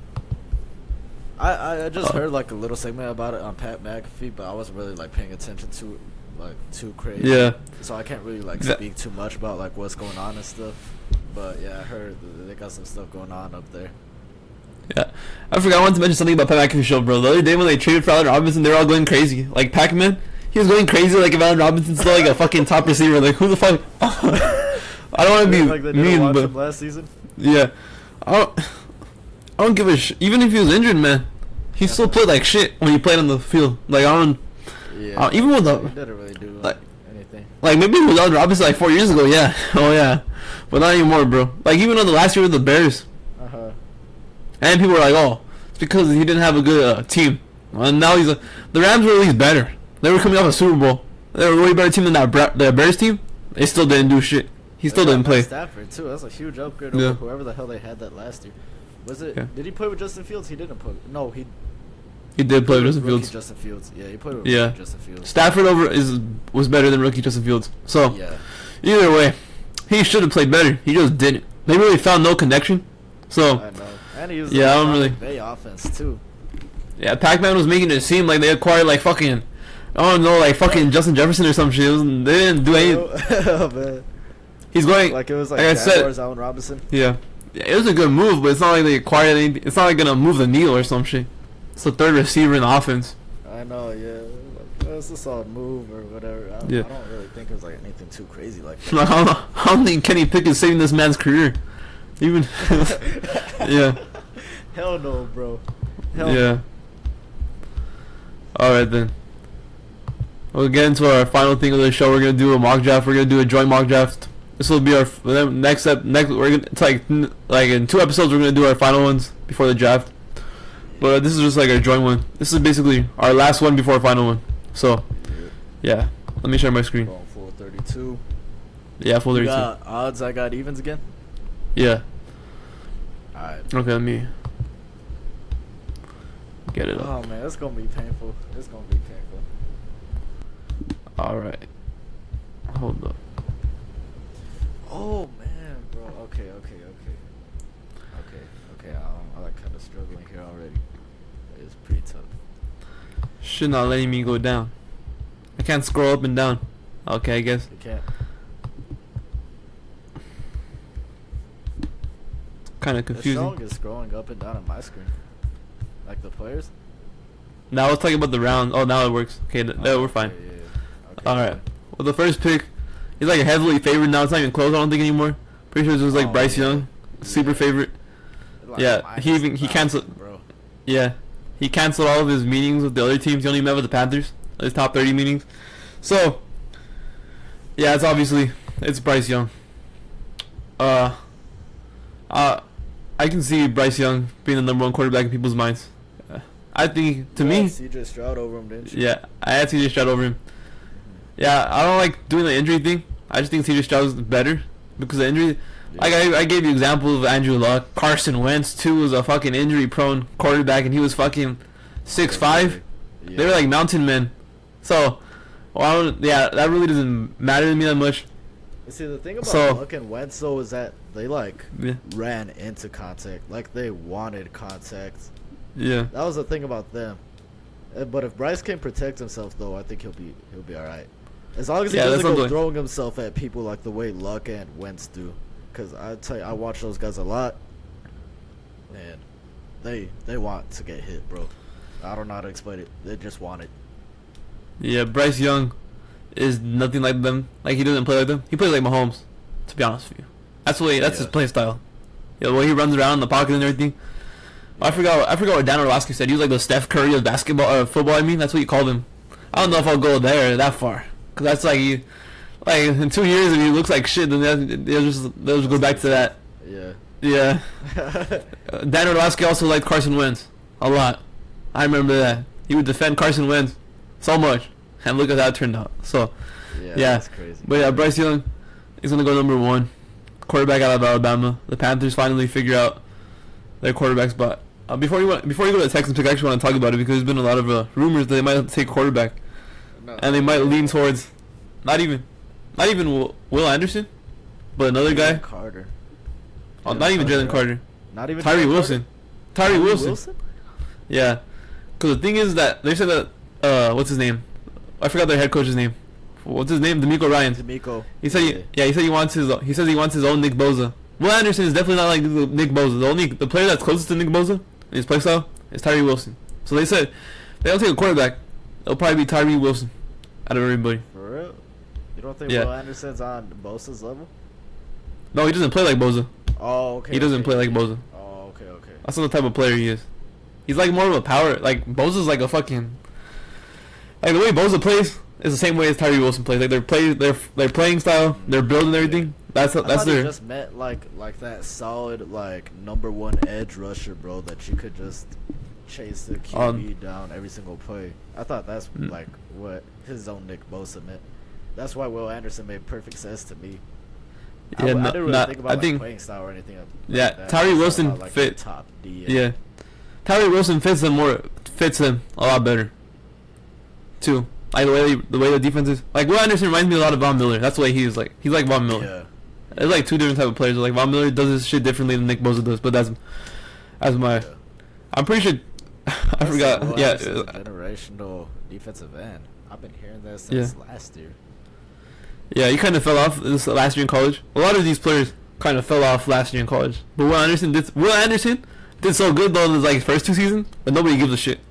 I just heard like a little segment about it on Pat McAfee, but I wasn't really like paying attention to it like too crazy. Yeah. So I can't really like That- speak too much about like what's going on and stuff. But yeah, I heard that they got some stuff going on up there. Yeah, I forgot. I wanted to mention something about Pat McAfee show, bro. The other day when they traded for Allen Robinson, they were all going crazy. Like Pac-Man, he was going crazy. Like if Allen Robinson's still like a fucking top receiver, like who the fuck? I don't want to be Like they didn't mean, watch but him last season. yeah, I don't give a shit. Even if he was injured, man, he still played like shit when he played on the field. Like I don't. Yeah. Even with he the didn't really do like- anything. like maybe with Allen Robinson like 4 years ago, yeah, oh yeah, but not anymore, bro. Like even on the last year with the Bears, and people were like, oh, it's because he didn't have a good team. And now the Rams were at least better. They were coming off a Super Bowl. They were a way better team than the Bears team. They still didn't do shit. He still They got didn't play. Stafford too. That's a huge upgrade Yeah. over whoever the hell they had that last year. Was it? Yeah. Did he play with Justin Fields? He didn't play. No, he He did play with Justin rookie Fields. Justin Fields. Yeah, he played with Yeah. rookie Justin Fields. Stafford was better than rookie Justin Fields. So Yeah. either way, he should have played better. He just didn't. They really found no connection. So I know. And he was Yeah, I don't on really- Bay offense too. yeah, Pac-Man was making it seem like they acquired like fucking, I don't know, like fucking Justin Jefferson or some shit. They didn't do anything. Oh man. He's going Like it was like like I said- Jaguars, Allen Robinson. Yeah, it was a good move, but it's not like they acquired anything. It's not like gonna move the needle or some shit. It's the third receiver in the offense. I know. Yeah. Like, it's a solid move or whatever. Yeah. I don't really think it was like anything too crazy like that. Like, I don't think Kenny Pickett's saving this man's career. Even yeah, Hell no, bro. Hell no. yeah. All right then. We'll get into our final thing of the show. We're gonna do a mock draft. We're gonna do a joint mock draft. This will be our next step. Next, we're gonna it's like in 2 episodes we're gonna do our final ones before the draft. But this is just like our joint one. This is basically our last one before our final one. So yeah, let me share my screen. Going full 32. Yeah, full You 32. got odds, I got evens again? Yeah. Alright. Okay, let me get it up. Oh man, it's gonna be painful. It's gonna be painful. All right. Hold up. Oh man, bro. Okay. I like kind of struggling here already. It's pretty tough. Shit not letting me go down. I can't scroll up and down. Okay, I guess. You can't. Kind of The confusing. song is scrolling up and down on my screen. Like the players. Now let's talk about the round. Oh, now it works. Okay, we're fine. Yeah. Okay, All right. Well, the first pick, he's like a heavily favored now. It's not even close. I don't think anymore. Pretty sure it was like Bryce Young, super favorite. Like, Yeah, he canceled. Bro. Yeah, he canceled all of his meetings with the other teams. He only met with the Panthers. His top 30 meetings. So, yeah, it's Bryce Young. I can see Bryce Young being the number one quarterback in people's minds. I think to me, CJ Stroud over him, didn't you? yeah, I had CJ Stroud over him. Yeah, I don't like doing the injury thing. I just think CJ Stroud is better because of injury. Yeah. Like I gave you example of Andrew Luck. Carson Wentz too was a fucking injury prone quarterback, and he was fucking 6'5". Yeah. They were like mountain men. So, that really doesn't matter to me that much. See, the thing about Luck and Wentz though is that they Yeah. ran into contact, like they wanted contact. Yeah. That was the thing about them. But if Bryce can protect himself though, I think he'll be all right. As long as he doesn't go throwing himself at people like the way Luck and Wentz do. Because I tell you, I watch those guys a lot, and they want to get hit, bro. I don't know how to explain it. They just want it. Yeah, Bryce Young is nothing like them. Like, he doesn't play like them. He plays like Mahomes, to be honest with you. That's his play style. Yeah, the way he runs around in the pocket and everything. Yeah. I forgot what Dan Orlovsky said. He was like the Steph Curry of basketball, football. I mean, that's what you called him. I don't know if I'll go that far, because that's like in 2 years if he looks like shit, then they'll just go back to that. Yeah. Yeah. Dan Orlovsky also liked Carson Wentz a lot. I remember that. He would defend Carson Wentz so much, and look at how it turned out. So, yeah. That's crazy. But yeah, Bryce Young is gonna go number one, quarterback out of Alabama. The Panthers finally figure out their quarterback spot. Before you go to the Texans pick, I actually want to talk about it because there's been a lot of rumors that they might take quarterback, and they might lean towards not even Will Anderson, but another guy. Carter. Oh, not even Jalen Carter. Not even Tyree Wilson. Tyree Wilson. Wilson. Yeah, because the thing is that they said that what's his name? I forgot their head coach's name. What's his name? D'Amico Ryans. D'Amico. He said he said he wants his own Nick Bosa. Will Anderson is definitely not like Nick Bosa. The player that's closest to Nick Bosa in his play style is Tyree Wilson. So they said they don't take a quarterback. It'll probably be Tyree Wilson out of everybody. For real? You don't think Will Anderson's on Bosa's level? No, he doesn't play like Bosa. Oh, okay. He doesn't play like Bosa. Oh, okay. That's not the type of player he is. He's like more of a power. Like Bosa's like a fucking. Like the way Bosa plays is the same way as Tyree Wilson plays. Like their playing style, their build and everything. That's their. He just meant like that solid like number one edge rusher, bro. That you could just chase the QB down every single play. I thought that's like what his own Nick Bosa meant. That's why Will Anderson made perfect sense to me. Yeah, I didn't really think about playing style or anything. Yeah, like Tyree Wilson fit top D. Yeah, Tyree Wilson fits him a lot better. Too, like the way the defense is. Like Will Anderson reminds me a lot of Von Miller. That's the way he's like Von Miller. Yeah. It's like two different type of players. Like Von Miller does his shit differently than Nick Bosa does. But that's my. Yeah. I'm pretty sure. I forgot. Yeah. Generational defensive end. I've been hearing this since last year. Yeah, he kind of fell off this last year in college. A lot of these players kind of fell off last year in college. But Will Anderson did so good though in his like first 2 seasons, but nobody gives a shit.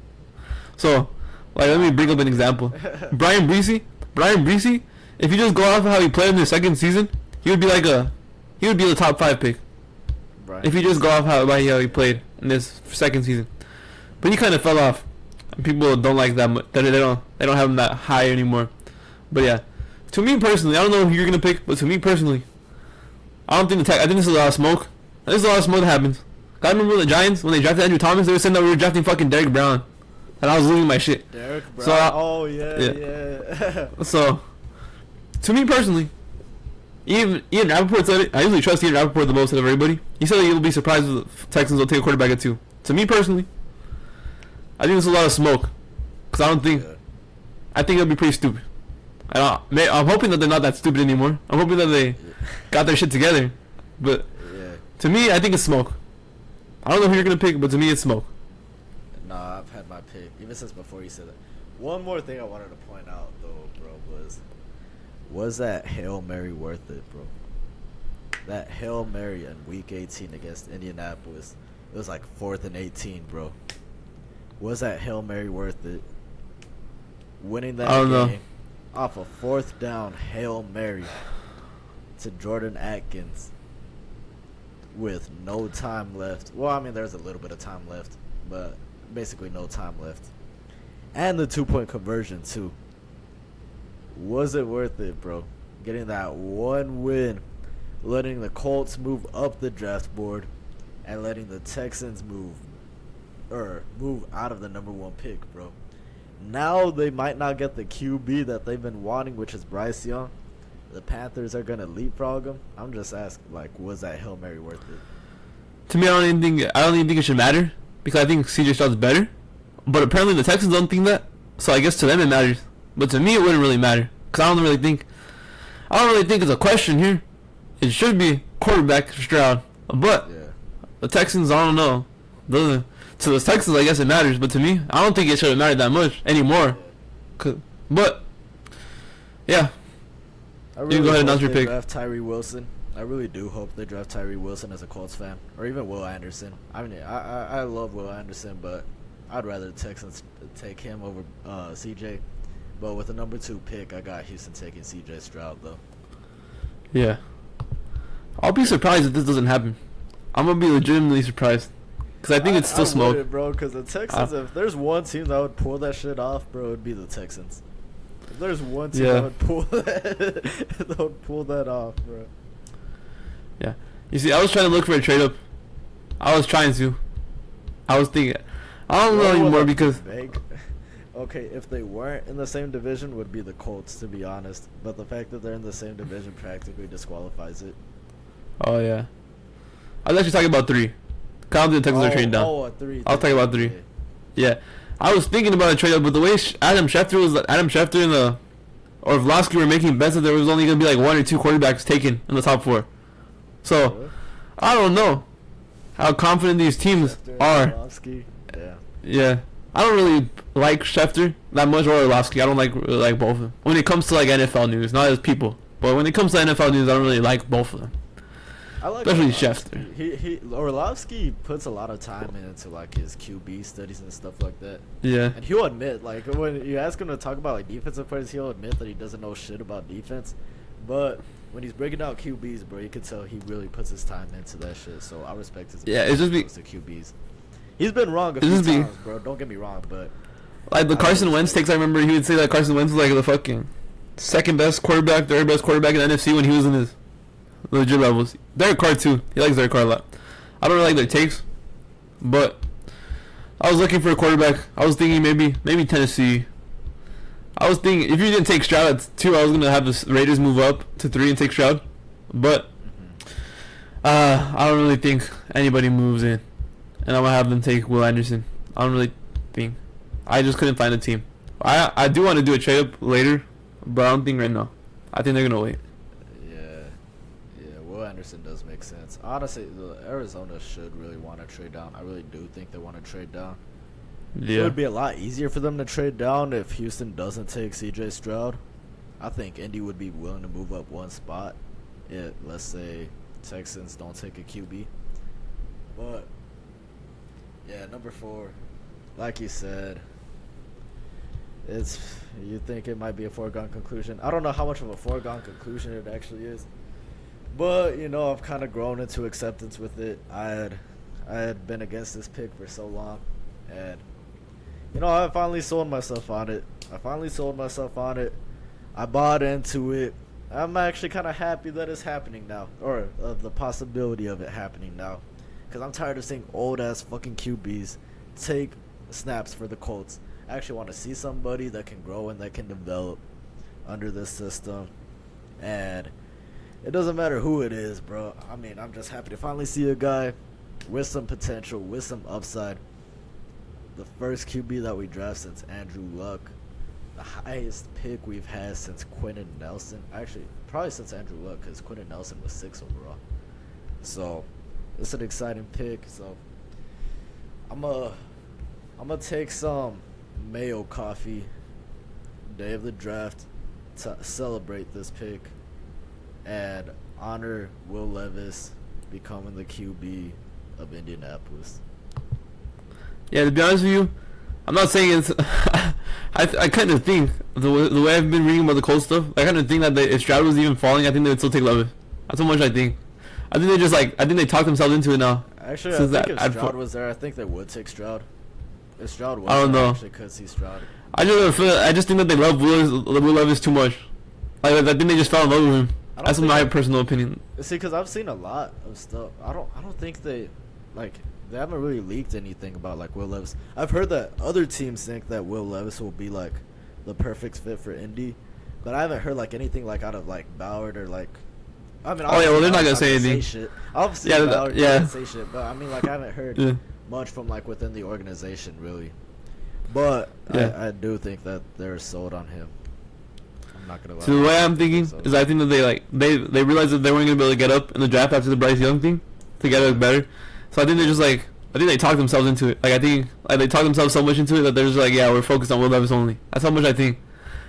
So, like, let me bring up an example. Brian Breesy, if you just go off of how he played in his second season, he would be the top 5 pick. Brian if you just go off how he played in this second season. But he kind of fell off. And people don't like that much. They don't have him that high anymore. But yeah. To me personally, I don't know who you're gonna pick, but to me personally, I think this is a lot of smoke. There's a lot of smoke that happens. I remember the Giants when they drafted Andrew Thomas, they were saying that we were drafting fucking Derrick Brown, and I was losing my shit. Derrick Brown. Yeah. So, to me personally, Ian Rappaport said it. I usually trust Ian Rappaport the most out of everybody. He said that you'll be surprised if the Texans will take a quarterback at 2. To me personally, I think there's a lot of smoke, because I think it'll be pretty stupid. I'm hoping that they're not that stupid anymore. I'm hoping that they got their shit together. But to me, I think it's smoke. I don't know who you're going to pick, but to me, it's smoke. Nah, I've had my pick, even since before you said that. One more thing I wanted to point out, though, bro, was Was that Hail Mary worth it, bro? That Hail Mary in Week 18 against Indianapolis. It was like 4th and 18, bro. Was that Hail Mary worth it? Winning that game off a 4th down Hail Mary to Jordan Atkins with no time left. Well, I mean, there's a little bit of time left, but basically no time left. And the 2-point conversion, too. Was it worth it, bro? Getting that one win, letting the Colts move up the draft board, and letting the Texans move out of the number 1 pick, bro. Now they might not get the QB that they've been wanting, which is Bryce Young. The Panthers are gonna leapfrog him. I'm just asking, like, was that Hail Mary worth it? To me, I don't even think it should matter because I think CJ Stroud's better. But apparently the Texans don't think that, so I guess to them it matters. But to me, it wouldn't really matter because I don't really think it's a question here. It should be quarterback Stroud, but the Texans, I don't know. To the Texans, I guess it matters, but to me, I don't think it should have mattered that much anymore. But yeah, I really you can go ahead and announce your pick. Draft Tyree Wilson. I really do hope they draft Tyree Wilson as a Colts fan, or even Will Anderson. I mean, I love Will Anderson, but I'd rather the Texans take him over CJ. But with the number 2 pick, I got Houston taking CJ Stroud, though. Yeah. I'll be surprised if this doesn't happen. I'm going to be legitimately surprised. Because I think it's still smoke. Wouldn't, bro, because the Texans, if there's one team that would pull that shit off, bro, it would be the Texans. If there's one team that would pull that off, bro. Yeah. You see, I was trying to look for a trade-up. I was thinking. I don't know anymore because... Okay, if they weren't in the same division, would be the Colts, to be honest. But the fact that they're in the same division practically disqualifies it. Oh, yeah. I was actually talking about 3. Count the Texans are trading down. Oh, 3. I'll talk about 3. Yeah. I was thinking about a trade-up, but the way Adam Schefter and Orlovsky were making bets that there was only going to be like 1 or 2 quarterbacks taken in the top 4. So, I don't know how confident these teams are. Yeah. I don't really like Schefter that much, or Orlovsky. I don't really like both of them. When it comes to like NFL news, not as people, but when it comes to NFL news, I don't really like both of them. I like especially Schefter. Orlovsky puts a lot of time into like his QB studies and stuff like that. Yeah. And he'll admit, like, when you ask him to talk about like defensive players, he'll admit that he doesn't know shit about defense. But when he's breaking out QBs, bro, you can tell he really puts his time into that shit. So I respect his it's just to QBs. He's been wrong a few times, bro. Don't get me wrong, but like the Carson Wentz takes, I remember he would say that Carson Wentz was like the fucking second best quarterback, third best quarterback in the NFC when he was in his legit levels. Derek Carr too. He likes Derek Carr a lot. I don't really like their takes, but I was looking for a quarterback. I was thinking maybe Tennessee. I was thinking if you didn't take Stroud at 2, I was gonna have the Raiders move up to 3 and take Stroud, but I don't really think anybody moves in. And I'm going to have them take Will Anderson. I don't really think. I just couldn't find a team. I do want to do a trade-up later, but I don't think right now. I think they're going to wait. Yeah, Will Anderson does make sense. Honestly, Arizona should really want to trade down. I really do think they want to trade down. Yeah. It would be a lot easier for them to trade down if Houston doesn't take CJ Stroud. I think Indy would be willing to move up 1 spot. Let's say Texans don't take a QB. But... yeah, number 4, like you said, you think it might be a foregone conclusion. I don't know how much of a foregone conclusion it actually is, but I've kind of grown into acceptance with it. I had been against this pick for so long, and I finally sold myself on it. I bought into it. I'm actually kind of happy that it's happening now, or of the possibility of it happening now. Because I'm tired of seeing old-ass fucking QBs take snaps for the Colts. I actually want to see somebody that can grow and that can develop under this system. And it doesn't matter who it is, bro. I mean, I'm just happy to finally see a guy with some potential, with some upside. The first QB that we draft since Andrew Luck. The highest pick we've had since Quentin Nelson. Actually, probably since Andrew Luck, because Quentin Nelson was 6 overall. So... it's an exciting pick, so I'm gonna take some Mayo coffee day of the draft, celebrate this pick and honor Will Levis becoming the QB of Indianapolis. Yeah, to be honest with you, I'm not saying it's. I kind of think the way I've been reading about the Colts stuff, I kind of think that if Stroud was even falling, I think they would still take Levis. That's how much I think. I think they just I think they talked themselves into it now. Actually, I think if Stroud was there, I think they would take Stroud. If Stroud was I don't there, know. actually, because he's Stroud. I just think that they love Will Levis too much. I think they just fell in love with him. That's my personal opinion. See, because I've seen a lot of stuff. I don't think they haven't really leaked anything about Will Levis. I've heard that other teams think that Will Levis will be the perfect fit for Indy, but I haven't heard anything out of Ballard or I mean, oh yeah, well they're not gonna say anything. Shit. Obviously, yeah, Ballard yeah. say shit, but I mean, I haven't heard much from within the organization really. But yeah. I do think that they're sold on him. I'm not gonna lie. So the way I'm thinking is, I think that they realized that they weren't gonna be able to get up in the draft after the Bryce Young thing to get better. So I think they're just I think they talked themselves into it. I think they talked themselves so much into it that they're just yeah, we're focused on Will Levis only. That's how much I think.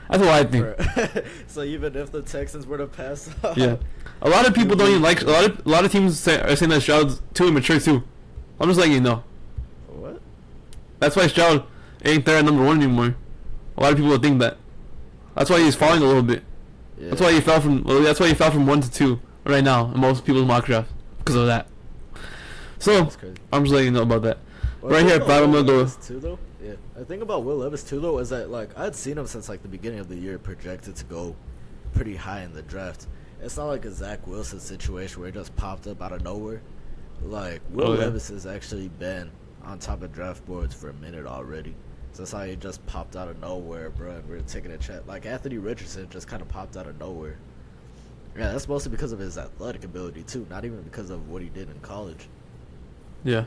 That's what I think. So even if the Texans were to pass yeah. A lot of people don't even a lot of teams are saying that Stroud's too immature too. I'm just letting you know. What? That's why Stroud ain't there at number 1 anymore. A lot of people think that. That's why he's falling a little bit. Yeah. That's why he fell from 1 to 2 right now in most people's mock draft because of that. So I'm just letting you know about that. Well, right here at 5, I'm gonna go. Too, though? Yeah, the thing about Will Levis too though is that I had seen him since the beginning of the year, projected to go pretty high in the draft. It's not like a Zach Wilson situation where it just popped up out of nowhere. Will Levis has actually been on top of draft boards for a minute already. So that's how he just popped out of nowhere, bro. And we're taking a chat. Anthony Richardson just kind of popped out of nowhere. Yeah, that's mostly because of his athletic ability too, not even because of what he did in college. Yeah.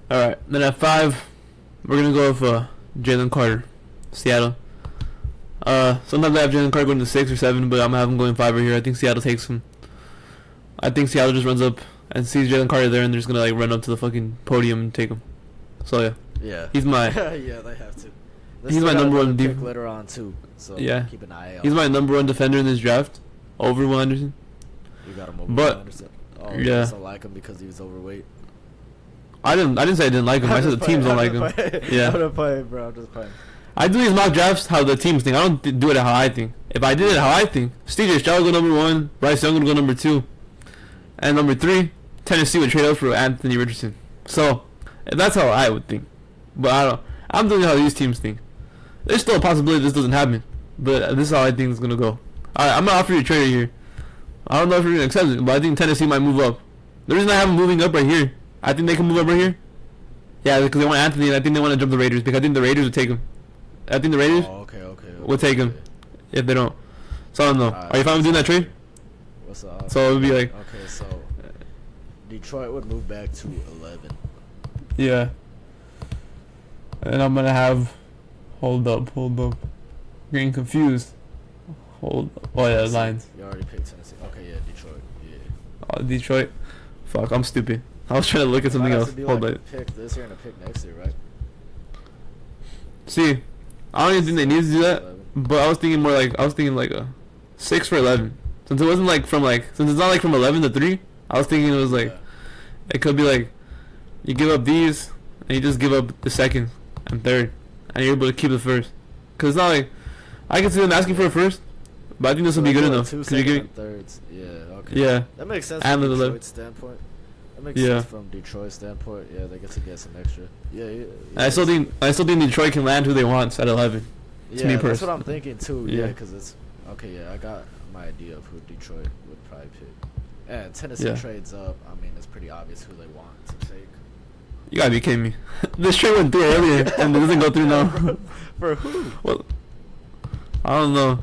All right. Then at 5, we're gonna go with Jalen Carter, Seattle. Sometimes I have Jalen Carter going to 6 or 7, but I'm gonna have him going 5 right here. I think Seattle takes him. I think Seattle just runs up and sees Jalen Carter there, and they're just gonna run up to the fucking podium and take him. So yeah. Yeah. He's my. Yeah, they have to. He's my number 1 pick later on too. So yeah. Keep an eye out. He's my number 1 defender in this draft, over Will Anderson. You got him over Will Anderson. Oh, yeah. You just don't like him because he was overweight. I didn't say I didn't like him. I said the teams don't like him. Yeah. I'm playing, bro. I'm just playing. I do these mock drafts how the teams think. I don't do it how I think. If I did it how I think, CJ Stroud would go number 1, Bryce Young would go number 2, and number 3, Tennessee would trade up for Anthony Richardson. So that's how I would think. But I'm doing how these teams think. There's still a possibility this doesn't happen, but this is how I think it's gonna go. Alright, I'm gonna offer you a trade here. I don't know if you're gonna accept it, but I think Tennessee might move up. The reason I have them moving up right here, I think they can move up right here. Yeah, because they want Anthony, and I think they want to jump the Raiders because I think the Raiders would take him. I think the Raiders would take him if they don't. So I don't know. Are you fine with doing that trade? What's up? So it would be okay. So Detroit would move back to 11. Yeah. And I'm gonna have. Hold up. Getting confused. Oh yeah, Lions. You already picked Tennessee. Okay, yeah, Detroit. Yeah. Oh, Detroit. Fuck, I'm stupid. I was trying to look at something else. Hold on. Pick this year and a pick next year, right? See, I don't even think they need to do that. But I was thinking more a 6 for 11. Since it wasn't since it's not from 11 to 3. I was thinking it was it could be you give up these and you just give up the second and third, and you're able to keep the first. Cause it's not I can see them asking for a first, but I think this will be good enough. 2 seconds and thirds. Yeah. Okay. Yeah. That makes sense from Detroit's standpoint. That makes sense from Detroit's standpoint. Yeah, they get to get some extra. Yeah. I still think Detroit can land who they want at 11. Yeah, that's what I'm thinking too. Yeah, because it's okay. Yeah, I got my idea of who Detroit would probably pick. And Tennessee trades up. I mean, it's pretty obvious who they want to take. You gotta be kidding me. This trade went through earlier and it doesn't go through now. For who? Well, I don't know.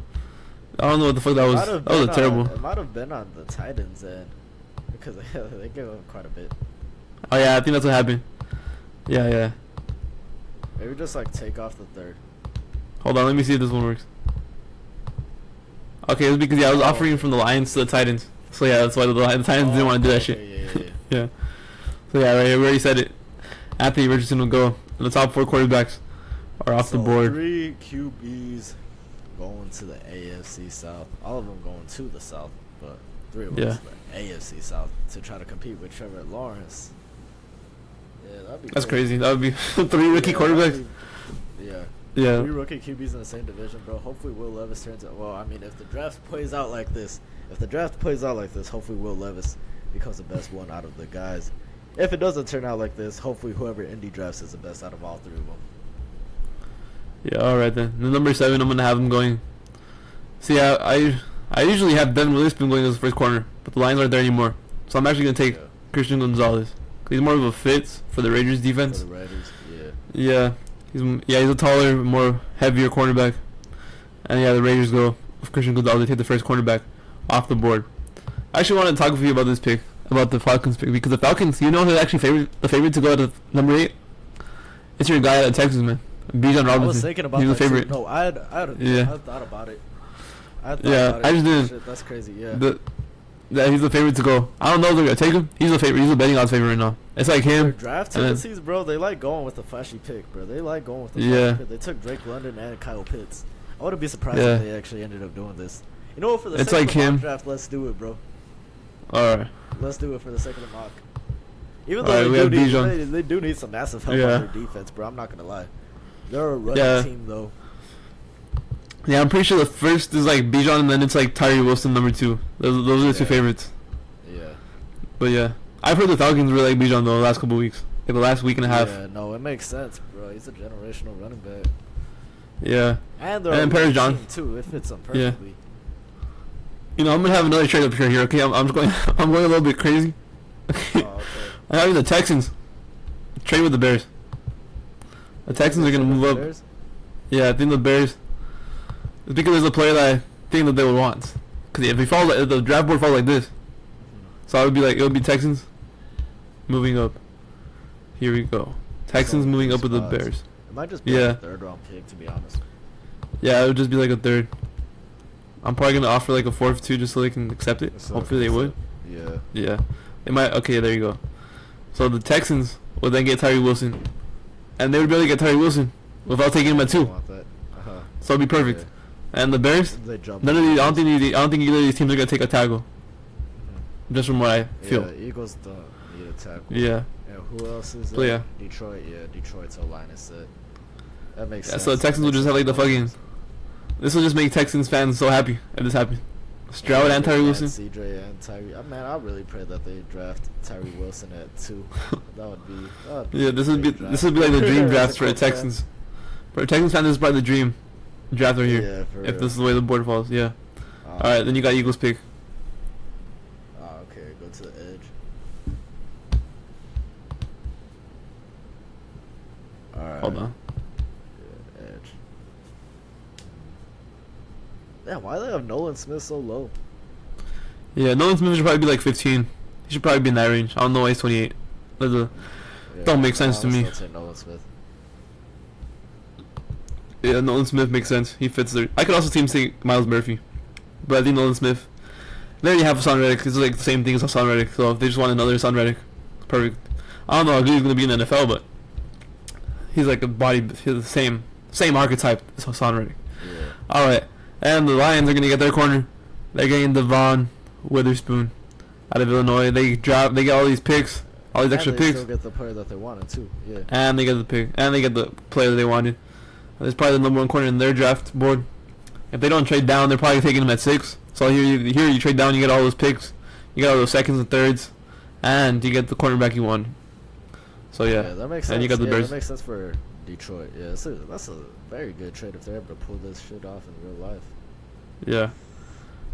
I don't know what the fuck that was. That was terrible. It might have been on the Titans end because they gave up quite a bit. Oh yeah, I think that's what happened. Yeah. Maybe just take off the third. Hold on, let me see if this one works. Okay, it was because I was offering from the Lions to the Titans. So yeah, that's why the Titans didn't want to do that shit. Yeah. So yeah, right here, we already said it. Anthony Richardson will go. And the top 4 quarterbacks are off the board. 3 QBs going to the AFC South. All of them going to the South, but 3 of them Yeah. to the AFC South to try to compete with Trevor Lawrence. Yeah, that'd be That's crazy. crazy. That would be 3 rookie Yeah, quarterbacks. Yeah. Yeah. 3 rookie QBs in the same division, bro. Hopefully Will Levis turns out. Well, I mean, if the draft plays out like this, hopefully Will Levis becomes the best one out of the guys. If it doesn't turn out like this, hopefully whoever Indy drafts is the best out of all 3 of them. Yeah, all right then. The number 7, I'm gonna have him going. See, I usually have Devin Witherspoon going as the first corner, but the Lions aren't there anymore. So I'm actually gonna take Christian Gonzalez. 'Cause he's more of a fit for the Raiders defense. For the Raiders, yeah. Yeah, he's a taller, more heavier cornerback. And yeah, the Raiders go with Christian Gonzalez. They take the first cornerback off the board. I actually want to talk with you about this pick, about the Falcons pick, because the Falcons, you know who's actually the favorite to go to number 8? It's your guy at Texas, man. Bijan Robinson. I was thinking about he's that the favorite. too. No, I had thought about it. I just didn't. Shit, that's crazy. Yeah. Yeah, he's the favorite to go. I don't know if they're gonna take him. He's the favorite. He's the betting odds favorite right now. It's like him. Their draft tendencies, bro. They like going with the flashy pick, bro. They like going with the flashy pick. They took Drake London and Kyle Pitts. I wouldn't be surprised if they actually ended up doing this. You know what? For the it's sake like of the him. mock draft, let's do it, bro. All right. Let's do it for the sake of the mock. Even though they do need some massive help on their defense, bro. I'm not gonna lie. They're a running team, though. Yeah, I'm pretty sure the first is like Bijan, and then it's like Tyree Wilson, number 2. Those are the 2 favorites. Yeah. But yeah, I've heard the Falcons really like Bijan though the last couple weeks, like the last week and a half. Yeah, no, it makes sense, bro. He's a generational running back. Yeah. And Paris Johnson too. It fits him perfectly. Yeah. You know, I'm gonna have another trade up here. Okay, I'm just going. I'm going a little bit crazy. Okay. I'm having the Texans trade with the Bears. The Texans are gonna move up. Bears? Yeah, I think the Bears. It's because there's a player that I think that they would want. Because if if the draft board falls like this, so I would be like, it would be Texans moving up. Here we go. Texans moving up with the Bears. It might just be like a 3rd round pick, to be honest. Yeah, it would just be like a 3rd. I'm probably gonna offer like a 4th too, just so they can accept it. Hopefully they would. Yeah. Yeah. They might. Okay, there you go. So the Texans would then get Tyree Wilson, and they would be able to get Tyree Wilson without taking him at 2. So it'd be perfect. Yeah. And the Bears, none of these. I don't think either of these teams are gonna take a tackle. Just from what I feel. Yeah, Eagles don't need a tackle. Yeah. Yeah. Who else is there? Yeah. Detroit. Yeah, Detroit's O-line is set. That makes sense. So the Texans will just have like the fucking. This will just make Texans fans so happy if this happens. Stroud and Tyree Wilson. CJ and Tyree. Man, I really pray that they draft Tyree Wilson at 2. That would be. Yeah, this would be like the dream draft for the Texans. For a Texans fan, this is probably the dream draft right here. Yeah, for if this is the way the board falls, yeah. All right, then you got Eagles pick. Okay, go to the edge. All right. Hold on. Yeah, edge. Yeah, why do they have Nolan Smith so low? Yeah, Nolan Smith should probably be like 15. He should probably be in that range. I don't know why he's 28. Don't make sense to me. Say Nolan Smith. Yeah, Nolan Smith makes sense. He fits there. I could also team say Miles Murphy, but I think Nolan Smith. They already have Hassan Reddick. It's like the same thing as Hassan Reddick. So if they just want another Hassan Reddick, perfect. I don't know how good he's gonna be in the NFL, but he's like he's the same archetype as Hassan Reddick. Yeah. All right, and the Lions are gonna get their corner. They're getting Devon Witherspoon out of Illinois. They get all these picks, all these extra picks. They still get the player that they wanted too. Yeah. And they get the pick, and they get the player that they wanted. That's probably the number 1 corner in their draft board. If they don't trade down, they're probably taking him at 6. So here you trade down, you get all those picks, you get all those 2nds and 3rds, and you get the cornerback you want. So yeah, that makes sense. And you got the Bears. That makes sense for Detroit. Yeah, that's a very good trade if they're able to pull this shit off in real life. Yeah.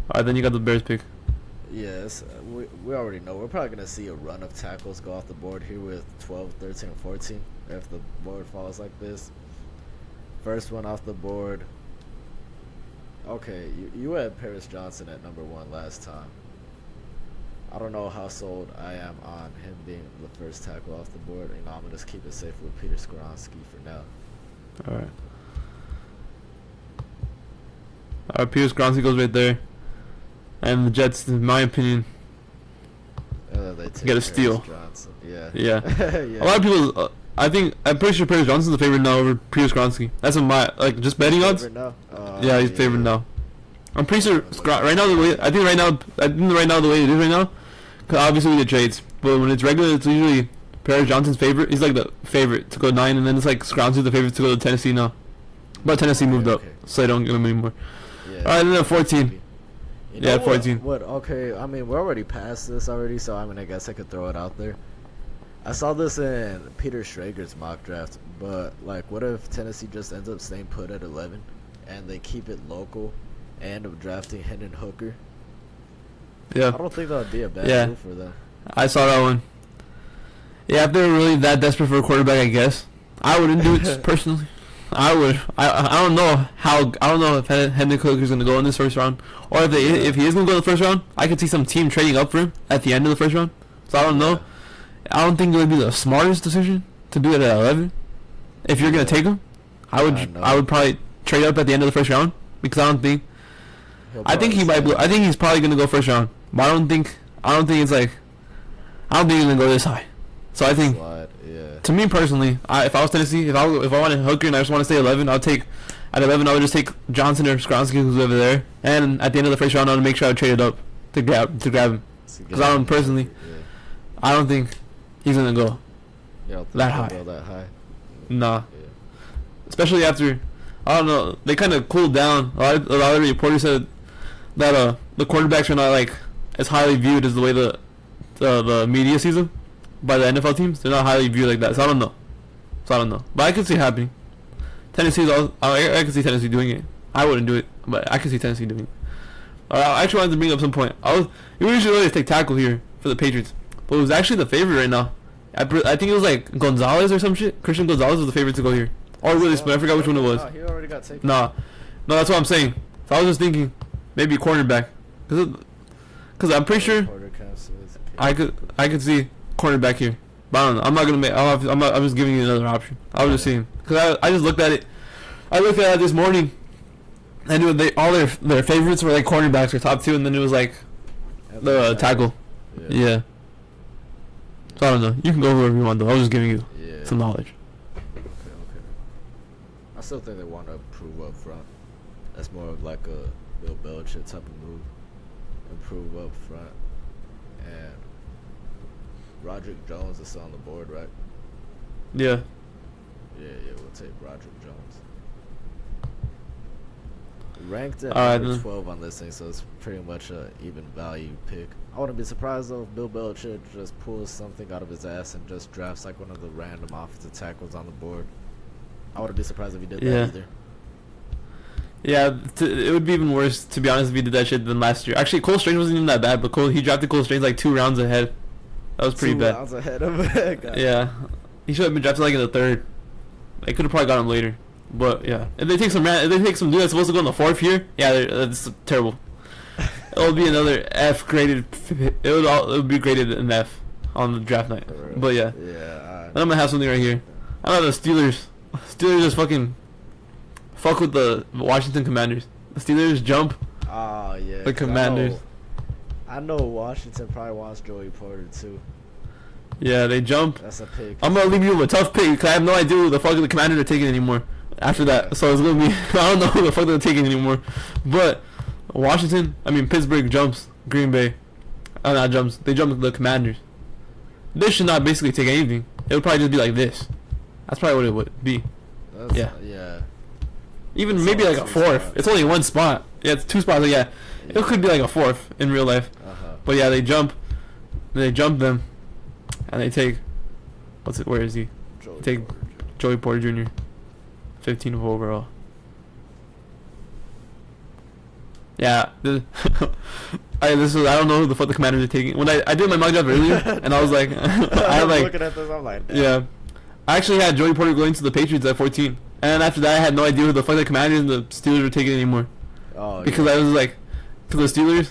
All right, then you got the Bears pick. Yes, we already know. We're probably going to see a run of tackles go off the board here with 12, 13, and 14 if the board falls like this. First one off the board. Okay, you had Paris Johnson at number 1 last time. I don't know how sold I am on him being the first tackle off the board. I'm going to just keep it safe with Peter Skoronski for now. All right. Peter Skoronski goes right there. And the Jets, in my opinion, they get a steal. Yeah. Yeah. A lot of people... I'm pretty sure Paris Johnson's the favorite now over Peter Skoronski. That's just betting odds. No. Yeah, he's favored now. I'm pretty sure right now I think right now the way it is right now, cause obviously we get trades, but when it's regular, it's usually Paris Johnson's favorite. He's like the favorite to go 9, and then it's like Scrounsy's the favorite to go to Tennessee now. But Tennessee moved up, so they don't give him anymore. Yeah, all right, then at 14. Yeah, 14. What? Okay, I mean we're already past this already, so I mean I guess I could throw it out there. I saw this in Peter Schrager's mock draft, but like, what if Tennessee just ends up staying put at 11, and they keep it local, and end up drafting Hendon Hooker? Yeah, I don't think that would be a bad move for them. I saw that one. Yeah, if they're really that desperate for a quarterback, I guess I wouldn't do it personally. I would. I don't know how. I don't know if Hendon Hooker's gonna go in this first round, or if he is gonna go in the first round. I could see some team trading up for him at the end of the first round. So I don't know. I don't think it would be the smartest decision to do it at 11. If you're gonna take him, I would probably trade up at the end of the first round, because I don't think. I think he might. I think he's probably gonna go first round, but I don't think it's like. I don't think he's gonna go this high. So I think. To me personally, if I was Tennessee, if I wanted Hooker and I just want to stay 11, I'll take at 11. I would just take Johnson or Skronsky, who's over there, and at the end of the first round, I would make sure I trade it up to grab him. Because I don't think he's gonna go that high. Nah. Yeah. Especially after, I don't know, they kind of cooled down. A lot of reporters said that the quarterbacks are not like as highly viewed as the way the media sees them by the NFL teams. They're not highly viewed like that. So I don't know. But I could see it happening. Tennessee's all. I could see Tennessee doing it. I wouldn't do it, but I could see Tennessee doing it. I actually wanted to bring up some point. You usually always take tackle here for the Patriots, but it was actually the favorite right now. I think it was like Gonzalez or some shit. Christian Gonzalez was the favorite to go here. Or really, but I forgot which one it was. He already got taken. No, that's what I'm saying. So I was just thinking maybe cornerback, because I'm pretty sure I could see cornerback here. But I don't know. I'm not gonna make. I'm just giving you another option. I was just seeing, because I just looked at it. I looked at it this morning. I knew all their favorites were like cornerbacks or top 2, and then it was like the tackle. Yeah. So I don't know. You can go wherever you want though. I was just giving you some knowledge. Okay. I still think they want to improve up front. That's more of like a Bill Belichick type of move. Improve up front. And Roderick Jones is still on the board, right? Yeah. Yeah, we'll take Roderick Jones. Ranked at number 12 on this thing, so it's pretty much a even value pick. I wouldn't be surprised though if Bill Belichick just pulls something out of his ass and just drafts like one of the random offensive tackles on the board. I wouldn't be surprised if he did that either. Yeah, it would be even worse, to be honest, if he did that shit than last year. Actually, Cole Strange wasn't even that bad, but he drafted Cole Strange like 2 rounds ahead. That was pretty bad. 2 rounds ahead of him. Yeah, he should have been drafted like in the 3rd. They could have probably got him later. But yeah, if they take some dude that's supposed to go in the 4th here, that's terrible. It'll be another F graded. It would be graded an F on the draft night. But yeah, and I'm gonna have something right here. I know the Steelers just fuck with the Washington Commanders. The Steelers jump. Oh yeah. The Commanders. I know Washington probably wants Joey Porter too. Yeah, they jump. That's a pick. I'm gonna leave you with a tough pick because I have no idea who the fuck the Commanders are taking anymore. After that, so it's gonna be I don't know who the fuck they're taking anymore, but Pittsburgh jumps Green Bay, not jumps. They jump the Commanders. This should not basically take anything. It would probably just be like this. That's probably what it would be. Yeah. Even it's maybe like a 4th. It's only 1 spot. Yeah, it's 2 spots. It could be like a 4th in real life. But yeah, they jump them, and they take. Where is he? Joey Porter Jr. 15 overall. Yeah. I don't know who the fuck the Commanders are taking. When I did my mock draft earlier, and I was like, looking at this, I'm like, damn. Yeah. I actually had Joey Porter going to the Patriots at 14, and after that I had no idea who the fuck the Commanders and the Steelers were taking anymore. Because I was like, because the Steelers,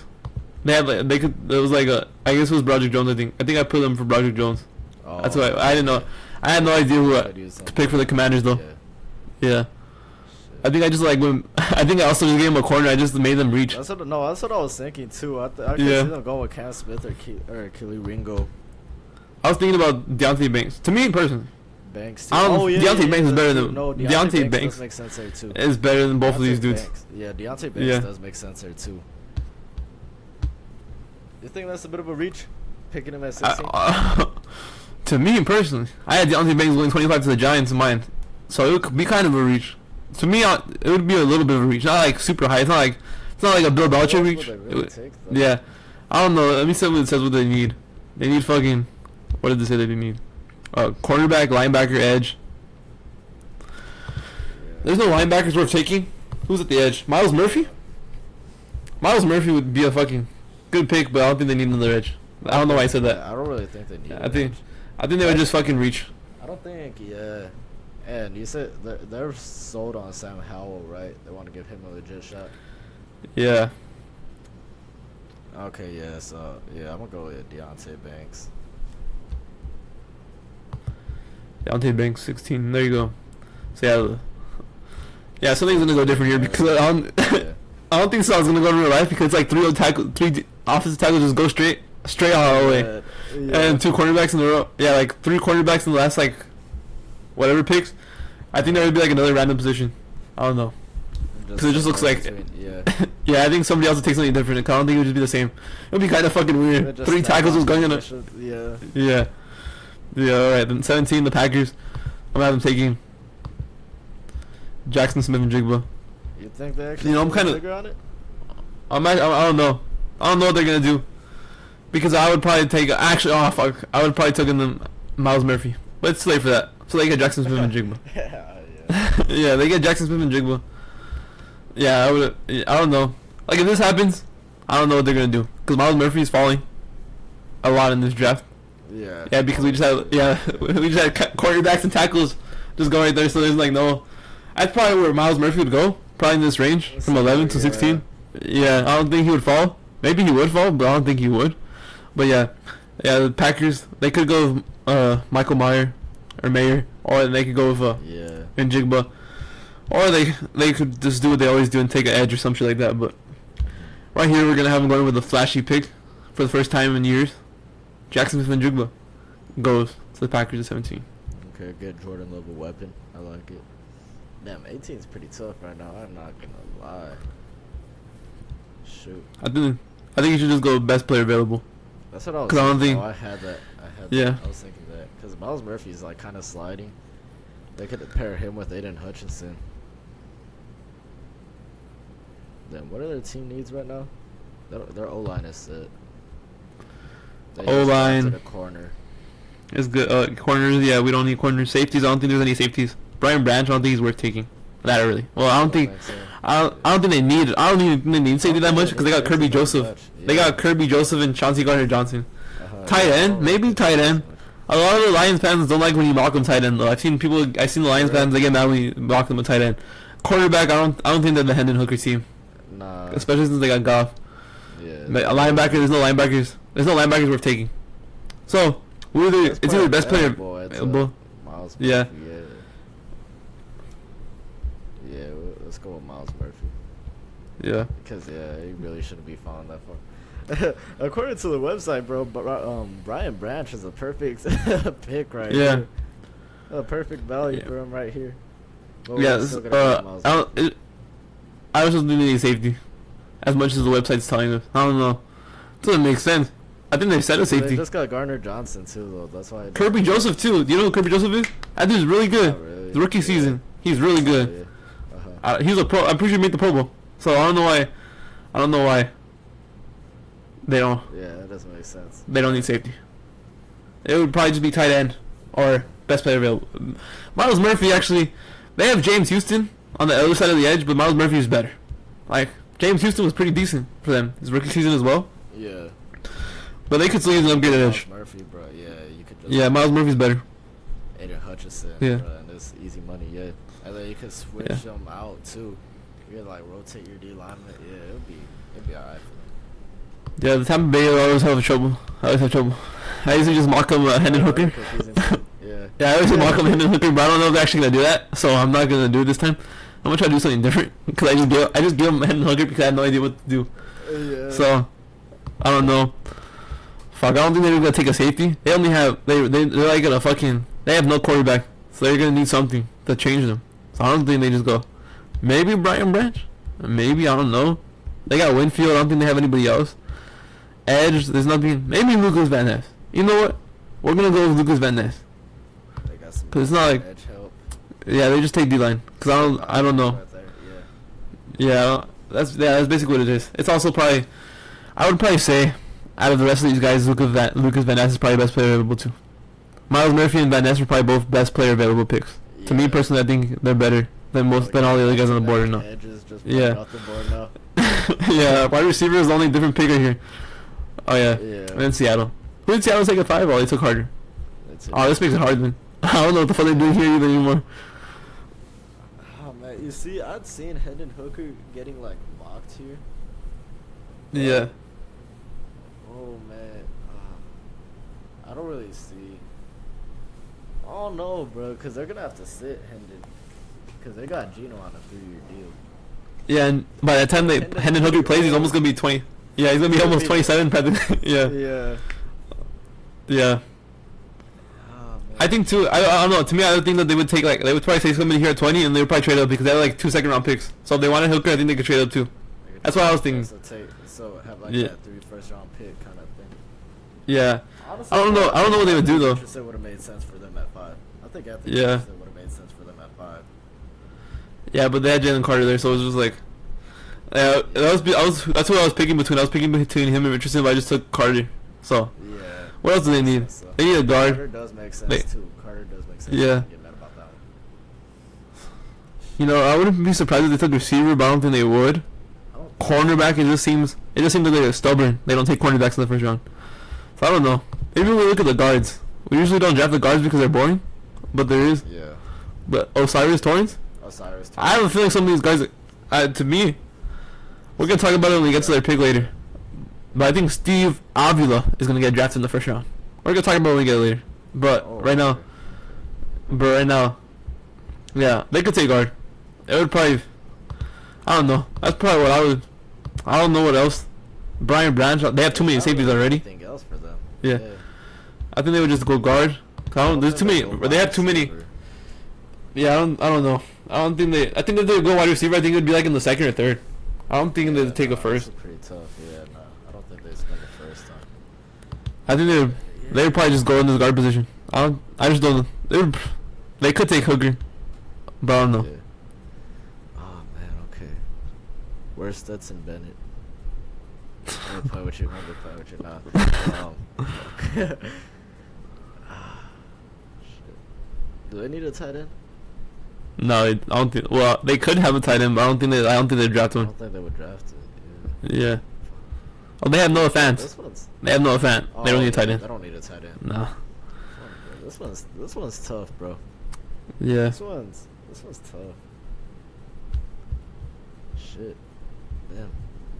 it was like I guess it was Broderick Jones. I think I put them for Broderick Jones. That's why I didn't know. I had no idea who to pick for the Commanders though. Yeah. I think I just I think I also just gave him a corner. I just made them reach. That's what I was thinking too. I could see them going with Cam Smith or Keely Ringo. I was thinking about Deontay Banks. To me personally, Banks too. Deontay Banks is better than Deontay Banks. Does make sense there too. Is better than both of these dudes. Banks. Yeah, Deontay Banks does make sense there too. You think that's a bit of a reach, picking him at 16? To me personally, I had Deontay Banks going 25 to the Giants in mine, so it would be kind of a reach. To me, it would be a little bit of a reach, not like super high. It's not like a Bill Belichick reach. Yeah, I don't know. Let me see what it says. What they need. They need fucking. What did they say they need? Cornerback, linebacker, edge. There's no linebackers worth taking. Who's at the edge? Miles Murphy? Miles Murphy would be a fucking good pick, but I don't think they need another edge. I don't know why I said that. I don't really think they need. I think they would just fucking reach. I don't think. Yeah. And you said they're sold on Sam Howell, right? They want to give him a legit shot. Yeah. Okay. Yeah. So yeah, I'm gonna go with Deontay Banks. Deontay Banks, 16. There you go. So yeah, something's gonna go different here because I don't think Sal's gonna go in real life because like three offensive tackles just go straight all the way, and 2 cornerbacks in a row. Yeah, like 3 cornerbacks in the last like whatever picks. I think there would be like another random position. I don't know because it just looks like yeah. I think somebody else would take something different. I don't think it would just be the same. It would be kind of fucking weird. 3 tackles was going in a yeah. All right, then 17 the Packers. I'm gonna have them taking Jackson Smith and Jigba. You think they actually? I'm kind of. I don't know. I don't know what they're gonna do because I would probably take I would probably take them Miles Murphy, but it's too late for that. So they get Jackson Smith and Jigba. Yeah, they get Jackson Smith and Jigba. Yeah, I would. I don't know. Like if this happens, I don't know what they're gonna do because Miles Murphy is falling a lot in this draft. Yeah, because we just had quarterbacks and tackles just going right there. So there's like no. That's probably where Miles Murphy would go. Probably in this range from 11 to 16. Yeah, I don't think he would fall. Maybe he would fall, but I don't think he would. But yeah, the Packers they could go with Michael Mayer, or they could go with Njigba, or they could just do what they always do and take an edge or some shit like that. But right here we're gonna have him going with a flashy pick for the first time in years. Jackson Smith and Jigba goes to the Packers at 17. Okay, good Jordan level weapon. I like it. Damn, 18 is pretty tough right now. I'm not gonna lie. Shoot. I think you should just go best player available. That's what I was thinking. I had that. Yeah. I was thinking that because Miles Murphy's like kind of sliding. They could pair him with Aiden Hutchinson. Then what are their team needs right now? Their O-line is set. O-line. Corner. It's good. Corners, yeah, we don't need corners. Safeties, I don't think there's any safeties. Brian Branch, I don't think he's worth taking. That early. Well, I don't think they need it. I don't even think they need safety that much because they got Kirby Joseph. Yeah. They got Kirby Joseph and Chauncey Gardner-Johnson. Tight end, maybe tight end. A lot of the Lions fans don't like when you mock them tight end though. I've seen the Lions fans, they get mad when you mock them a tight end. Quarterback, I don't think they're the Hendon Hooker team. Nah. Especially since they got Goff. Yeah. But a linebacker, there's no linebackers. There's no linebackers worth taking. So, it's either best player available. Miles Murphy, yeah. Yeah, let's go with Miles Murphy. Yeah. Because he really shouldn't be falling that far. According to the website, bro, Brian Branch is a perfect pick right here. A perfect value for him right here. But I also do need safety, as much as the website's telling us. I don't know. It doesn't make sense. I think they said a safety. They just got Gardner-Johnson too, though. That's why. Kirby Joseph too. Do you know who Kirby Joseph is? That dude's really good. Really. The rookie season, he's really good. He's a pro. I'm pretty sure he made the Pro Bowl. So I don't know why. They don't. Yeah, that doesn't make sense. They don't need safety. It would probably just be tight end or best player available. Miles Murphy actually. They have James Houston on the other side of the edge, but Miles Murphy is better. Like James Houston was pretty decent for them his rookie season as well. Yeah. But they could still use an upgraded edge. Murphy, bro. Yeah, you could. Just Miles Murphy's better. Aiden Hutchinson. Yeah. Bro, and it's easy money. Yeah. And then you could switch them out too. You could like rotate your D lineman. Yeah, it'd be alright for them. Yeah, the Tampa Bay always have trouble. I used to just mock them Hendon Hooker. Yeah, I always mock them Hendon Hooker, but I don't know if they're actually gonna do that. So I'm not gonna do it this time. I'm gonna try to do something different because I just give them Hendon Hooker because I had no idea what to do. Yeah. So I don't know. Fuck, I don't think they're gonna take a safety. They only have they're like gonna fucking. They have no quarterback. So they're gonna need something to change them. So I don't think they just go. Maybe Brian Branch. Maybe, I don't know. They got Winfield. I don't think they have anybody else. Edge. There's nothing. Maybe Lucas Van Ness. You know what? We're gonna go with Lucas Van Ness. They got some. Cause it's not like. Edge help. Yeah, they just take D-line. Cause I don't know. Right there, Yeah, that's basically what it is. It's also probably, I would probably say, out of the rest of these guys, Lucas Van Ness is probably the best player available too. Miles Murphy and Van Ness are probably both best player available picks. Yeah. To me personally, I think they're better than all the other guys on the board right now. Edge is just Yeah. off the board now. Yeah, wide receiver is the only different pick right here. Oh yeah, Yeah. and then Seattle. Who did Seattle take at 5? Oh, they took Harder. That's it. Oh, this makes it hard then. I don't know what the fuck they're doing here either anymore. Oh man, you see, I'd seen Hendon Hooker getting like mocked here. Yeah. Oh man, I don't really see. I don't know, bro, because they're gonna have to sit Hendon, because they got Gino on a 3-year deal. Yeah, and by the time Hendon Hooker plays, he's almost gonna be 20. Yeah, he's gonna be almost 27. Yeah. Yeah. Yeah. Oh, man. I think too. I don't know. To me, I don't think that they would take they would probably take somebody here at 20, and they would probably trade up because they have like 2 second-round picks. So if they wanted Hooker, I think they could trade up too. That's what I was thinking. So have like Yeah. that 3 first-round pick kind of thing. Yeah. Honestly, I don't know. I don't know what they would do though. Richardson would have made sense for them at 5. I think Anthony Yeah. Richardson would have made sense for them at 5. Yeah, but they had Jalen Carter there, so it was just like. That's what I was picking between. I was picking between him and Richardson, but I just took Carter. So. Yeah. What else do they need? So, They need a guard. Carter does make sense They- too. Carter does make sense. Yeah. I get mad about that one. You know, I wouldn't be surprised if they took receiver, but I don't think they would. I don't Cornerback, it just seems like they're stubborn. They don't take cornerbacks in the first round. So I don't know. Maybe we look at the guards. We usually don't draft the guards because they're boring, but there is. Yeah. But Osiris Torrance, Osiris. Too. I have a feeling some of these guys, to me, we're gonna talk about it when we get to their pick later. But I think Steve Avila is gonna get drafted in the first round. We're gonna talk about it when we get it later. But right now, yeah, they could take guard. It would probably, I don't know. That's probably what I would. I don't know what else. Brian Branch, they have too many safeties already. Anything else for them? Yeah. I think they would just go guard. There's too many. They have too many. Yeah, I don't know. I think if they go wide receiver, I think it would be like in the second or third. I don't think they'd take a first. That's pretty tough. Yeah, no, I don't think they spend the first time. I think they'd probably just go in the guard position. I just don't know. They could take Hooker, but I don't know. Yeah. Oh man, okay. Where's Stetson Bennett? I'm gonna play with you. Now. Shit. Do they need a tight end? No, I don't think. Well, they could have a tight end, but I don't think they draft I one. don't think they would draft it. Yeah. Oh, they have Noah Fant. They have Noah Fant. They don't need a tight end. They don't need a tight end. No. This one's tough, bro. Yeah. This one's tough. Shit. Damn.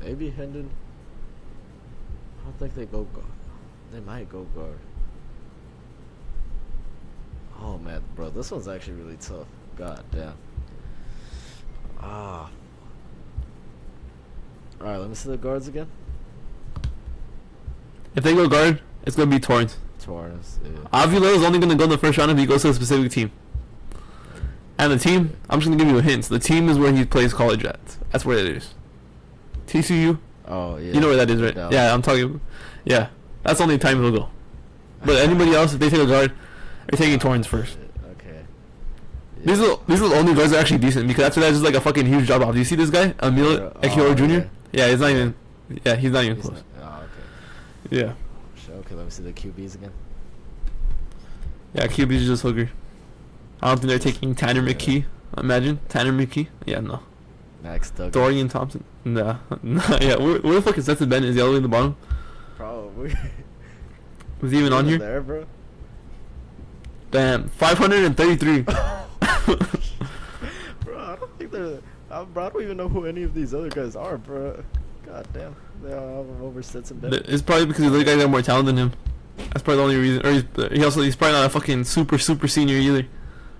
Maybe Hendon. I don't think they go guard. They might go guard. Oh man, bro, this one's actually really tough. God damn. Ah. Alright, let me see the guards again. If they go guard, it's gonna be Torrance. Torrance, yeah. Avila is only gonna go in the first round if he goes to a specific team. And the team, I'm just gonna give you a hint. The team is where he plays college at. That's where it is. TCU. Oh yeah. You know where that is, right? Dallas. Yeah, I'm talking. Yeah, that's the only time he'll go. But anybody else, if they take a guard, they're taking Torrance first. Okay. These are the only guards that are actually decent because after that, it's just like a fucking huge drop off. Do you see this guy, Emilio Ekioro Jr.? Yeah, he's not even. Yeah, he's not even close. Okay. Yeah. Okay, let me see the QBs again. Yeah, QB is just Hooker. I don't think they're taking Tanner McKee. Imagine Tanner McKee. Yeah, no. Max Duggan. Dorian Thompson. Nah. Yeah, where the fuck is Stetson Bennett? Is he all the way in the bottom? Probably. Was he even on here? There, bro. Damn, 533. Bro, I don't think they're. Bro, I don't even know who any of these other guys are, bro. God damn. They all have him over Stetson Bennett. It's probably because the other guys got more talent than him. That's probably the only reason. Or he's probably not a fucking super senior either.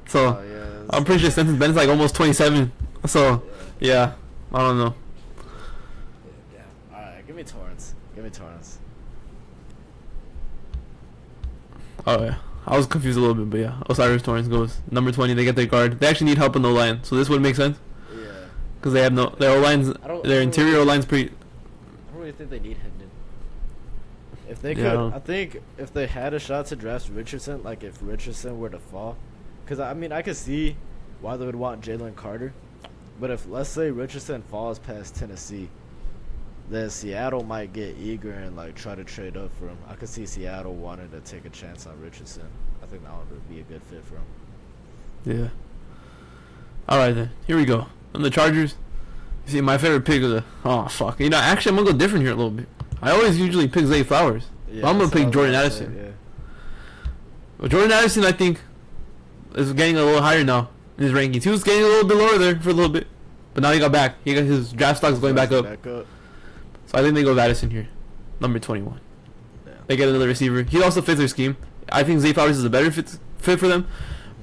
So Oh, yeah, I'm pretty sure Stetson Bennett's like almost 27. So yeah, I don't know. Yeah. Alright, give me Torrance. Oh yeah. I was confused a little bit, but yeah. Osiris Torrance goes number 20. They get their guard. They actually need help in the line, so this would make sense. Yeah. Because they have no their O-lines. Their interior O-line's pretty. I don't really think they need Hendon. If they could, Yeah. I think if they had a shot to draft Richardson, like if Richardson were to fall, because I mean I could see why they would want Jalen Carter, but if let's say Richardson falls past Tennessee, then Seattle might get eager and like try to trade up for him. I could see Seattle wanting to take a chance on Richardson. I think that would be a good fit for him. Yeah. All right then. Here we go. On the Chargers. You see, my favorite pick is oh fuck. You know, actually, I'm gonna go different here a little bit. I always usually pick Zay Flowers. Yeah, But I'm gonna pick Jordan Addison. Yeah. But Jordan Addison, I think, is getting a little higher now in his rankings. He was getting a little bit lower there for a little bit, but now he got back. He got his draft stocks going back up. So I think they go with Addison here, number 21. Yeah. They get another receiver. He also fits their scheme. I think Zay Flowers is a better fit for them,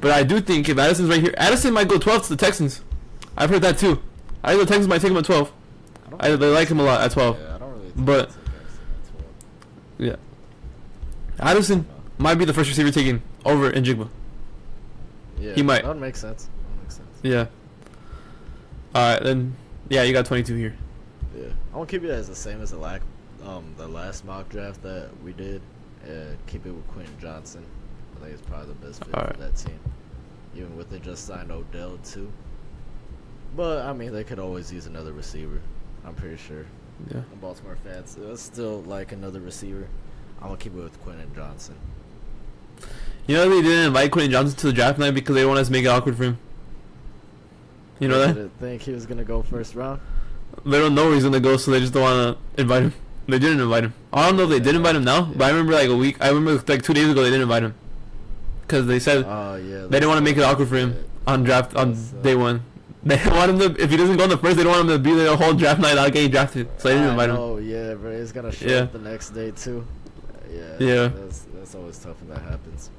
but I do think if Addison's right here, Addison might go 12 to the Texans. I've heard that too. I think the Texans might take him at 12. They like him a lot at 12. Yeah, I don't really think But Addison at 12. yeah, Addison might be the first receiver taken over Njigba. Yeah, He might. That would make sense. That would make sense. Yeah. Alright, then, yeah, you got 22 here. Yeah, I want to keep it as the same as the last mock draft that we did. Keep it with Quentin Johnson. I think it's probably the best fit Alright. for that team. Even with they just signed Odell too. But I mean, they could always use another receiver. I'm pretty sure. Yeah. The Baltimore fans still like another receiver. I'm gonna keep it with Quentin Johnson. You know they didn't invite Quentin Johnson to the draft night because they want us to make it awkward for him. You know They that? didn't think he was gonna go first round. They don't know where he's gonna go, so they just don't want to invite him. They didn't invite him. I don't know if they did invite him now, but I remember like a week. I remember like 2 days ago they didn't invite him because they said Oh yeah. they didn't want to make it awkward for him on draft on day one. They want him to, if he doesn't go in the first, they don't want him to be there the whole draft night not getting drafted. So they didn't invite him. Oh yeah, bro. He's gonna show Yeah. up the next day too. Yeah. That's always tough when that happens.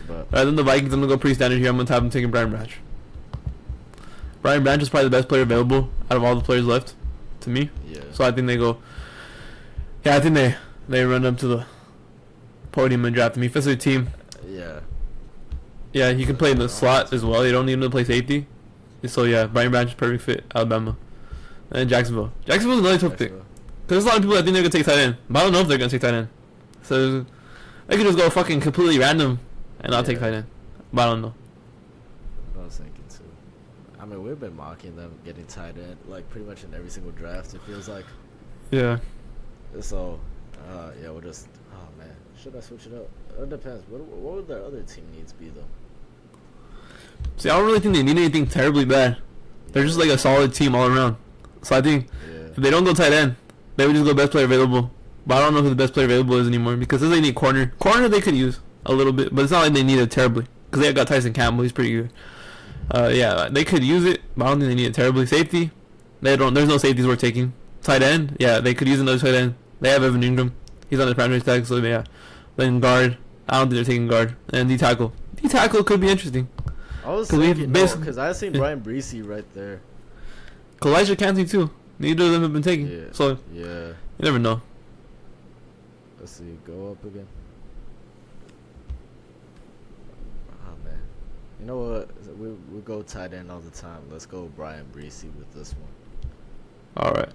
But Alright, then the Vikings, I'm gonna go pretty standard here. I'm gonna have them taking Brian Branch. Brian Branch is probably the best player available out of all the players left, to me. yeah. So I think they go. Yeah, I think they run up to the podium and draft him. He fits their team. Yeah. Yeah, he can play in the slot as well. You don't need him to play safety. So yeah, Brian Branch is perfect fit. Alabama. And then Jacksonville. Jacksonville's another tough pick. Because there's a lot of people that think they're gonna take tight end, but I don't know if they're gonna take tight end. So they could just go fucking completely random and not take Yeah. tight end. But I don't know. I was thinking too. I mean, we've been mocking them getting tight end like pretty much in every single draft. It feels like. Yeah. So, yeah, we'll just. Oh man, should I switch it up? It depends. What would their other team needs be though? See, I don't really think they need anything terribly bad. They're just like a solid team all around. So I think if they don't go tight end, they would just go best player available. But I don't know who the best player available is anymore because they need corner. Corner they could use a little bit, but it's not like they need it terribly because they got Tyson Campbell. He's pretty good. Yeah, they could use it, but I don't think they need it terribly. Safety, they don't. There's no safeties worth taking. Tight end, yeah, they could use another tight end. They have Evan Ingram. He's on the franchise tag, so yeah. Then guard, I don't think they're taking guard. And D tackle. D tackle could be interesting. I was Cause thinking because I seen Brian Breesy right there. Elijah Canty too. Neither of them have been taken. Yeah. So Yeah. you never know. Let's see. Go up again. Oh man. You know what? We go tight end all the time. Let's go Brian Breesy with this one. All right.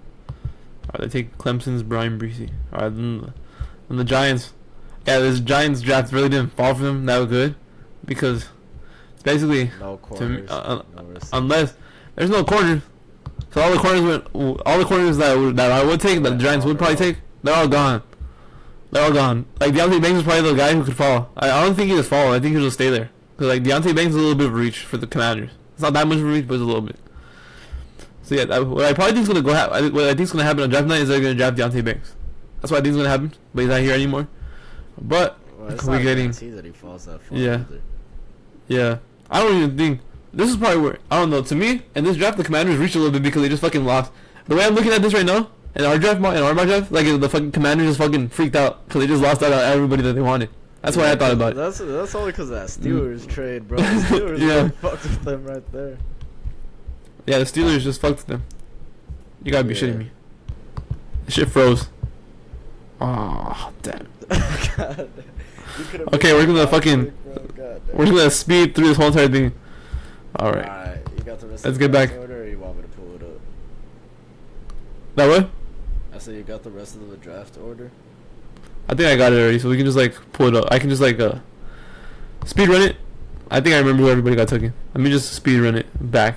They take Clemson's Brian Breesy. All right, then the Giants. Yeah, this Giants draft really didn't fall for them that good because it's basically No to me, corners. No receivers. unless there's no corners. So all the corners that I would take, that the Giants would probably take, they're all gone. They're all gone. Like Deontay Banks is probably the guy who could fall. I don't think he just fall. I think he'll just stay there. Cause like Deontay Banks is a little bit of a reach for the Commanders. It's not that much of a reach, but it's a little bit. So yeah, what I probably think is gonna what I think is gonna happen on draft night is they're gonna draft Deontay Banks. That's what I think is gonna happen. But he's not here anymore. But It's we're not getting guaranteed that he falls that far. Yeah. Either. yeah. I don't even think this is probably where I don't know. To me, in this draft, the Commanders reached a little bit because they just fucking lost. The way I'm looking at this right now, in our mock draft, like the fucking Commanders just fucking freaked out because they just lost out on everybody that they wanted. That's what I thought about it. That's only because of that Steelers trade, bro. The Steelers Yeah. fucked with them right there. Yeah, the Steelers just fucked with them. You gotta be Yeah. shitting me. The shit froze. Oh, damn. God. Okay, we're gonna fucking. We're gonna speed through this whole entire thing. Alright. Alright, you got the rest Let's of the get back. draft order, or you want me to pull it up? That what? I said you got the rest of the draft order? I think I got it already, so we can just like pull it up. I can just like speed run it. I think I remember who everybody got taken. Let me just speed run it back.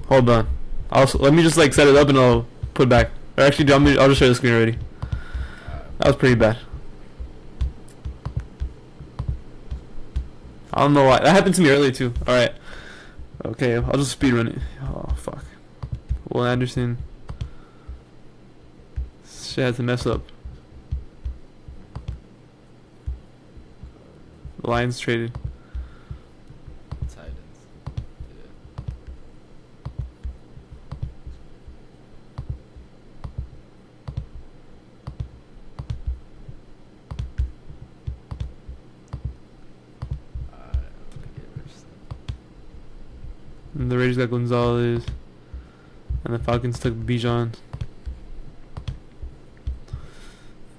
Hold on. Let me just like set it up and I'll put it back. Or actually, I'll just share the screen already. That was pretty bad. I don't know why. That happened to me earlier too. Alright. Okay, I'll just speed run it. Oh fuck. Will Anderson. Shit had to mess up. The Lions traded. Titans. Yeah. Alright, I'm gonna get rich then. And the Raiders got Gonzalez. And the Falcons took Bijan.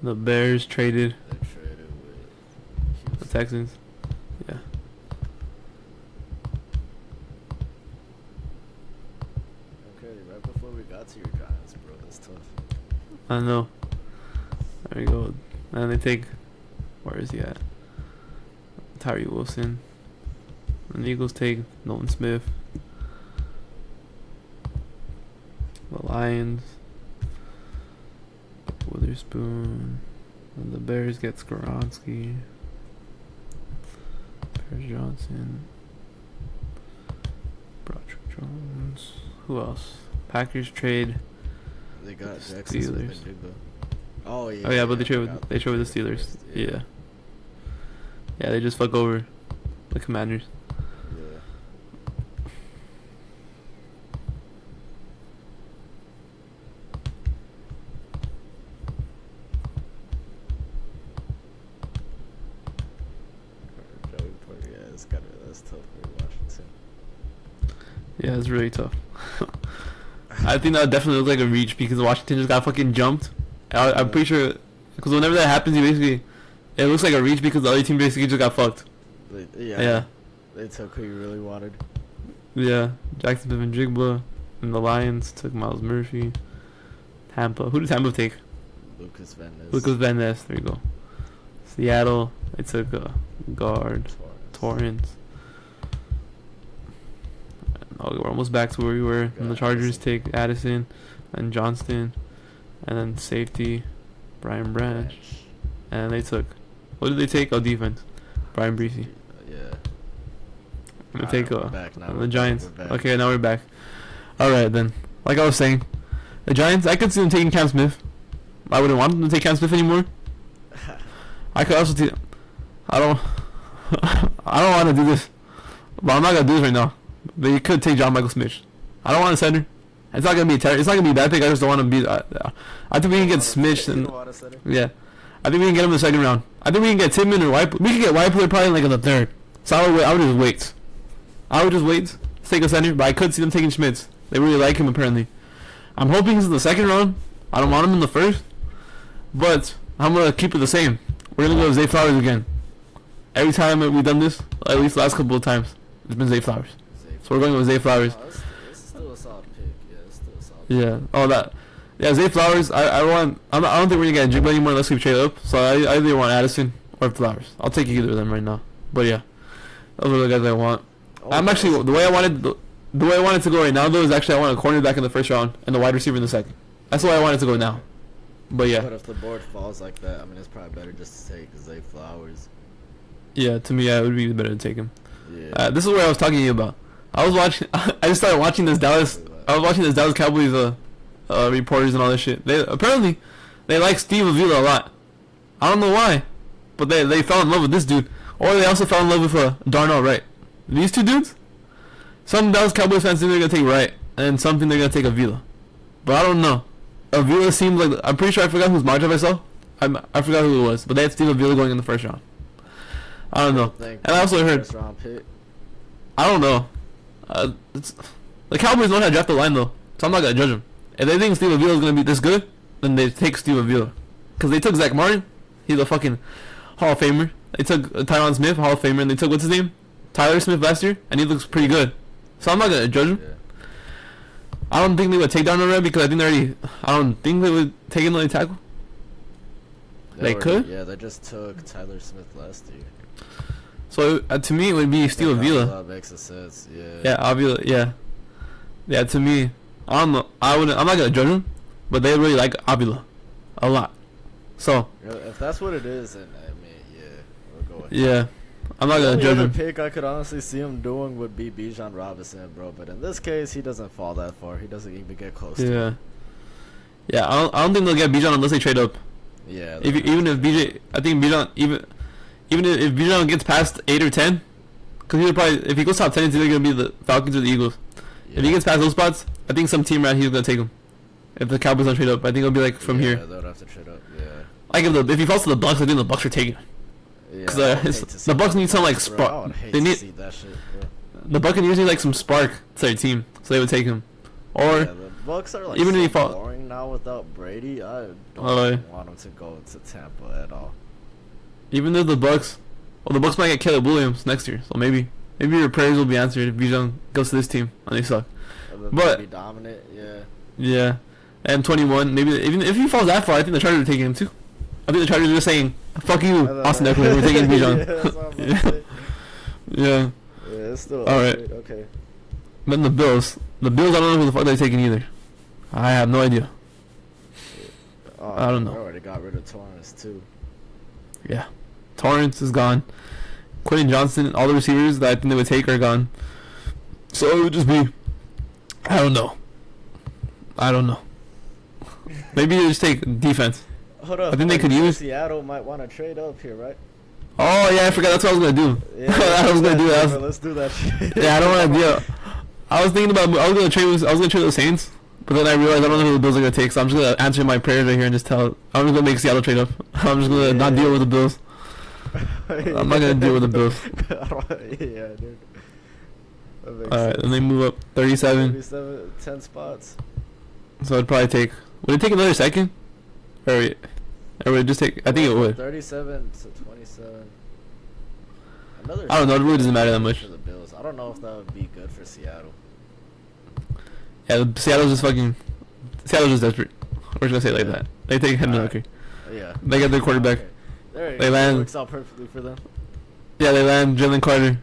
The Bears traded They traded with the Texans. Yeah. Okay, right before we got to your Giants, bro, that's tough. I know. There we go. And they take. Where is he at? Tyree Wilson. And the Eagles take Nolan Smith. The Lions. Witherspoon. And the Bears get Skoronski. Paris Johnson. Broderick Jones. Who else? Packers trade. They got The Jackson Smith Steelers. and Jigba. Oh yeah. Oh yeah, but they trade forgot with the Steelers. Yeah. Yeah. Yeah, they just fuck over the Commanders. Yeah. Yeah, that's tough for Washington. Yeah, it's really tough. I think that definitely looks like a reach because Washington just got fucking jumped. I'm pretty sure because whenever that happens, you basically it looks like a reach because the other team basically just got fucked. Yeah. They took who you really wanted. Yeah, Jackson Smith and Jigba, and the Lions took Miles Murphy. Tampa, who did Tampa take? Lucas Van Ness. Lucas Van Ness. There you go. Seattle, they took guard Torrance. Oh, we're almost back to where we were. And the Chargers take Addison and Johnston, and then safety Brian Branch, and they took. What did they take? Oh, defense. Brian Breesy. Yeah. They take back now. the Giants. We're back. Okay, now we're back. All right then. Like I was saying, the Giants. I could see them taking Cam Smith. I wouldn't want them to take Cam Smith anymore. I could also take. I don't. I don't want to do this, but I'm not gonna do this right now. But you could take John Michael Smith. I don't want a center. It's not gonna be it's not gonna be a bad pick. I just don't want to be. I think we can get Smith and yeah. I think we can get him in the second round. I think we can get Tidman or White. We can get White probably like in the third. So I would just wait. I would just wait. Take a center, but I could see them taking Schmitz. They really like him apparently. I'm hoping he's in the second round. I don't want him in the first, but I'm gonna keep it the same. We're gonna go with Zay Flowers again. Every time we've done this, at least the last couple of times, it's been Zay Flowers. So we're going with Zay Flowers. Oh, it's still a solid pick. Yeah, it's still a solid Yeah. Oh, that. Yeah, Zay Flowers. I don't think we're gonna get Jigba anymore unless we trade up. So I either want Addison or Flowers. I'll take either of them right now. But yeah, those are the guys I want. I'm actually the way I wanted to go right now though is actually I want a cornerback in the first round and a wide receiver in the second. That's the way I wanted to go now. But yeah. But if the board falls like that, I mean, it's probably better just to take Zay Flowers. Yeah, to me, yeah, it would be better to take him. Yeah. This is what I was talking to you about. I was watching. I just started watching this Dallas. I was watching this Dallas Cowboys reporters and all this shit. They like Steve Avila a lot. I don't know why, but they fell in love with this dude, or they also fell in love with Darnell Wright. These two dudes. Some Dallas Cowboys fans think they're gonna take Wright, and some think they're gonna take Avila. But I don't know. Avila seems like I'm pretty sure I forgot whose matchup I saw. I forgot who it was, but they had Steve Avila going in the first round. I don't know. And I also heard. I don't know. The Cowboys know how to draft the line though, so I'm not gonna judge them. If they think Steve Avila is gonna be this good, then they take Steve Avila. Cause they took Zach Martin. He's a fucking Hall of Famer. They took Tyron Smith, Hall of Famer, and they took what's his name, Tyler Smith last year, and he looks pretty good. So I'm not gonna judge him. Yeah. I don't think they would take down Red because I think they already. I don't think they would take another tackle. They could. Yeah, they just took Tyler Smith last year. So to me, it would be Steel Avila. That makes sense. Yeah. Yeah, Avila. Yeah. Yeah, to me, I don't know. I'm not gonna judge them, but they really like Avila a lot. So. If that's what it is, then I mean, yeah, we'll go with Yeah. I'm not gonna judge The him. pick I could honestly see him doing would be Bijan Robinson, bro. But in this case, he doesn't fall that far. He doesn't even get close to Yeah. it. Yeah, I don't think they'll get Bijan unless they trade up. Yeah. Even if BJ, I think Bijan even if Bijan gets past 8 or 10, because he'll probably if he goes top 10, it's either gonna be the Falcons or the Eagles. Yeah. If he gets past those spots, I think some team around here is gonna take him. If the Cowboys don't trade up, I think it'll be like from here. Yeah, they'll have to trade up. Yeah. Like if he falls to the Bucks, I think the Bucks are taking him. Because the Bucks need some like spark. They need see that shit, bro. the Buccaneers need like some spark to their team, so they would take him. Or Yeah, the Bucks are like even if he so fall, boring now without Brady. I don't yeah. want him to go to Tampa at all. even though the Bucks might get Caleb Williams next year, so maybe your prayers will be answered if Bijan goes to this team and they suck. But be dominant, yeah. Yeah, and 21. Maybe even if he falls that far, I think the Chargers are taking him too. I think the Chargers are just saying, "Fuck you, Austin Eckler. We're taking Bijan." Yeah, that's what I'm about to say. Yeah. Yeah, it's still All right. Okay. Then the Bills. I don't know who the fuck they're taking either. I have no idea. Oh, I don't know. I already got rid of Torrance too. Yeah, Torrance is gone. Quentin Johnson, all the receivers that I think they would take are gone. So it would just be, I don't know. Maybe they just take defense. Hold up. I think they could use. Seattle might want to trade up here, right? Oh yeah, I forgot. That's what I was gonna do. Yeah, I was gonna do that. Let's do that shit. Yeah, I don't want to do. I was thinking about. I was gonna trade the Saints, but then I realized I don't know who the Bills are gonna take. So I'm just gonna answer my prayers right here and just tell. I'm just gonna make Seattle trade up. I'm just gonna not deal with the Bills. I'm not gonna deal with the Bills. Yeah, dude. Alright, and they move up 37. 37, 10 spots. So I'd probably take. Would it take another second? Or would it just take? I think it would. 37 to 27. Another. I don't know. It really doesn't matter that much. For the Bills, I don't know if that would be good for Seattle. Yeah, Seattle's just desperate. We're just gonna say it like that. They take Hendon Hooker. Yeah. They get their quarterback. Okay. There you They go. land. Works out perfectly for them. Yeah, they land Jalen Carter,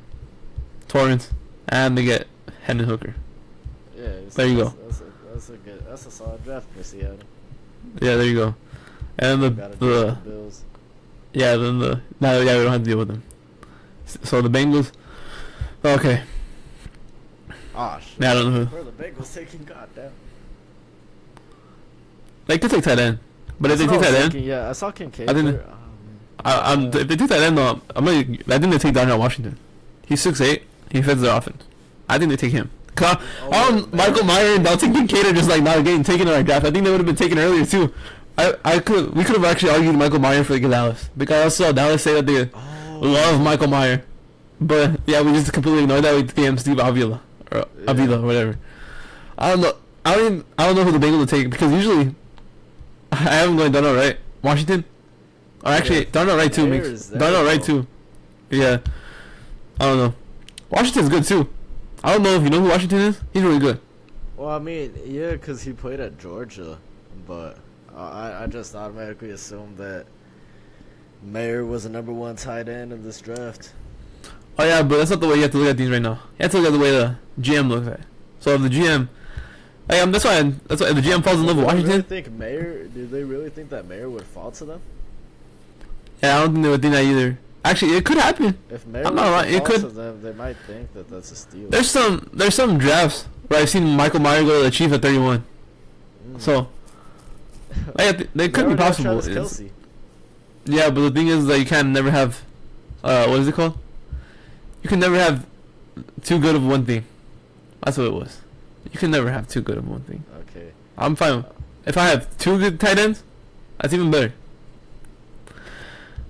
Torrance, and they get Hendon Hooker. Yeah. There you go. That's a solid draft for Seattle. Yeah, there you go. And Gotta deal with the Bills. we don't have to deal with them. So the Bengals. Okay. Ah, shit. Yeah, I don't know who. Where the Bengals taking? Goddamn. They could take tight end, but if they take tight end, Yeah, I saw Kincaid. I think there. Oh, man. if they take tight end, though, I think they take Darnell Washington. He's 6'8". He fits their offense. I think they take him. Michael Mayer and Dalton Kincaid are just like not getting taken in our draft. I think they would have been taken earlier too. We could have actually argued Michael Mayer for Dallas because I saw Dallas say that they love Michael Mayer, but yeah, we just completely ignored that. We gave him Steve Avila or Avila, whatever. I don't know. I don't know who the Bengals will take because usually I have him going Darnell Wright, Washington, or actually Darnell Wright too. Darnell Wright too. Yeah, I don't know. Washington's good too. I don't know if you know who Washington is. He's really good. Well, I mean, yeah, because he played at Georgia, but I just automatically assumed that Mayer was the number one tight end in this draft. Oh yeah, but that's not the way you have to look at things right now. You have to look at the way the GM looks at it. So if the GM, that's why if the GM falls in love with Washington. Do they really think that Mayer would fall to them? Yeah, I don't think they would think that either. Actually, it could happen. If Mayer I'm not right. It fall could. to them, they might think that that's a steal. There's some drafts where I've seen Michael Mayer go to the Chiefs at 31. So they could be possible. Yeah, but the thing is that you can never have, what is it called? You can never have too good of one thing. That's what it was. You can never have too good of one thing. Okay. I'm fine. If I have two good tight ends, that's even better.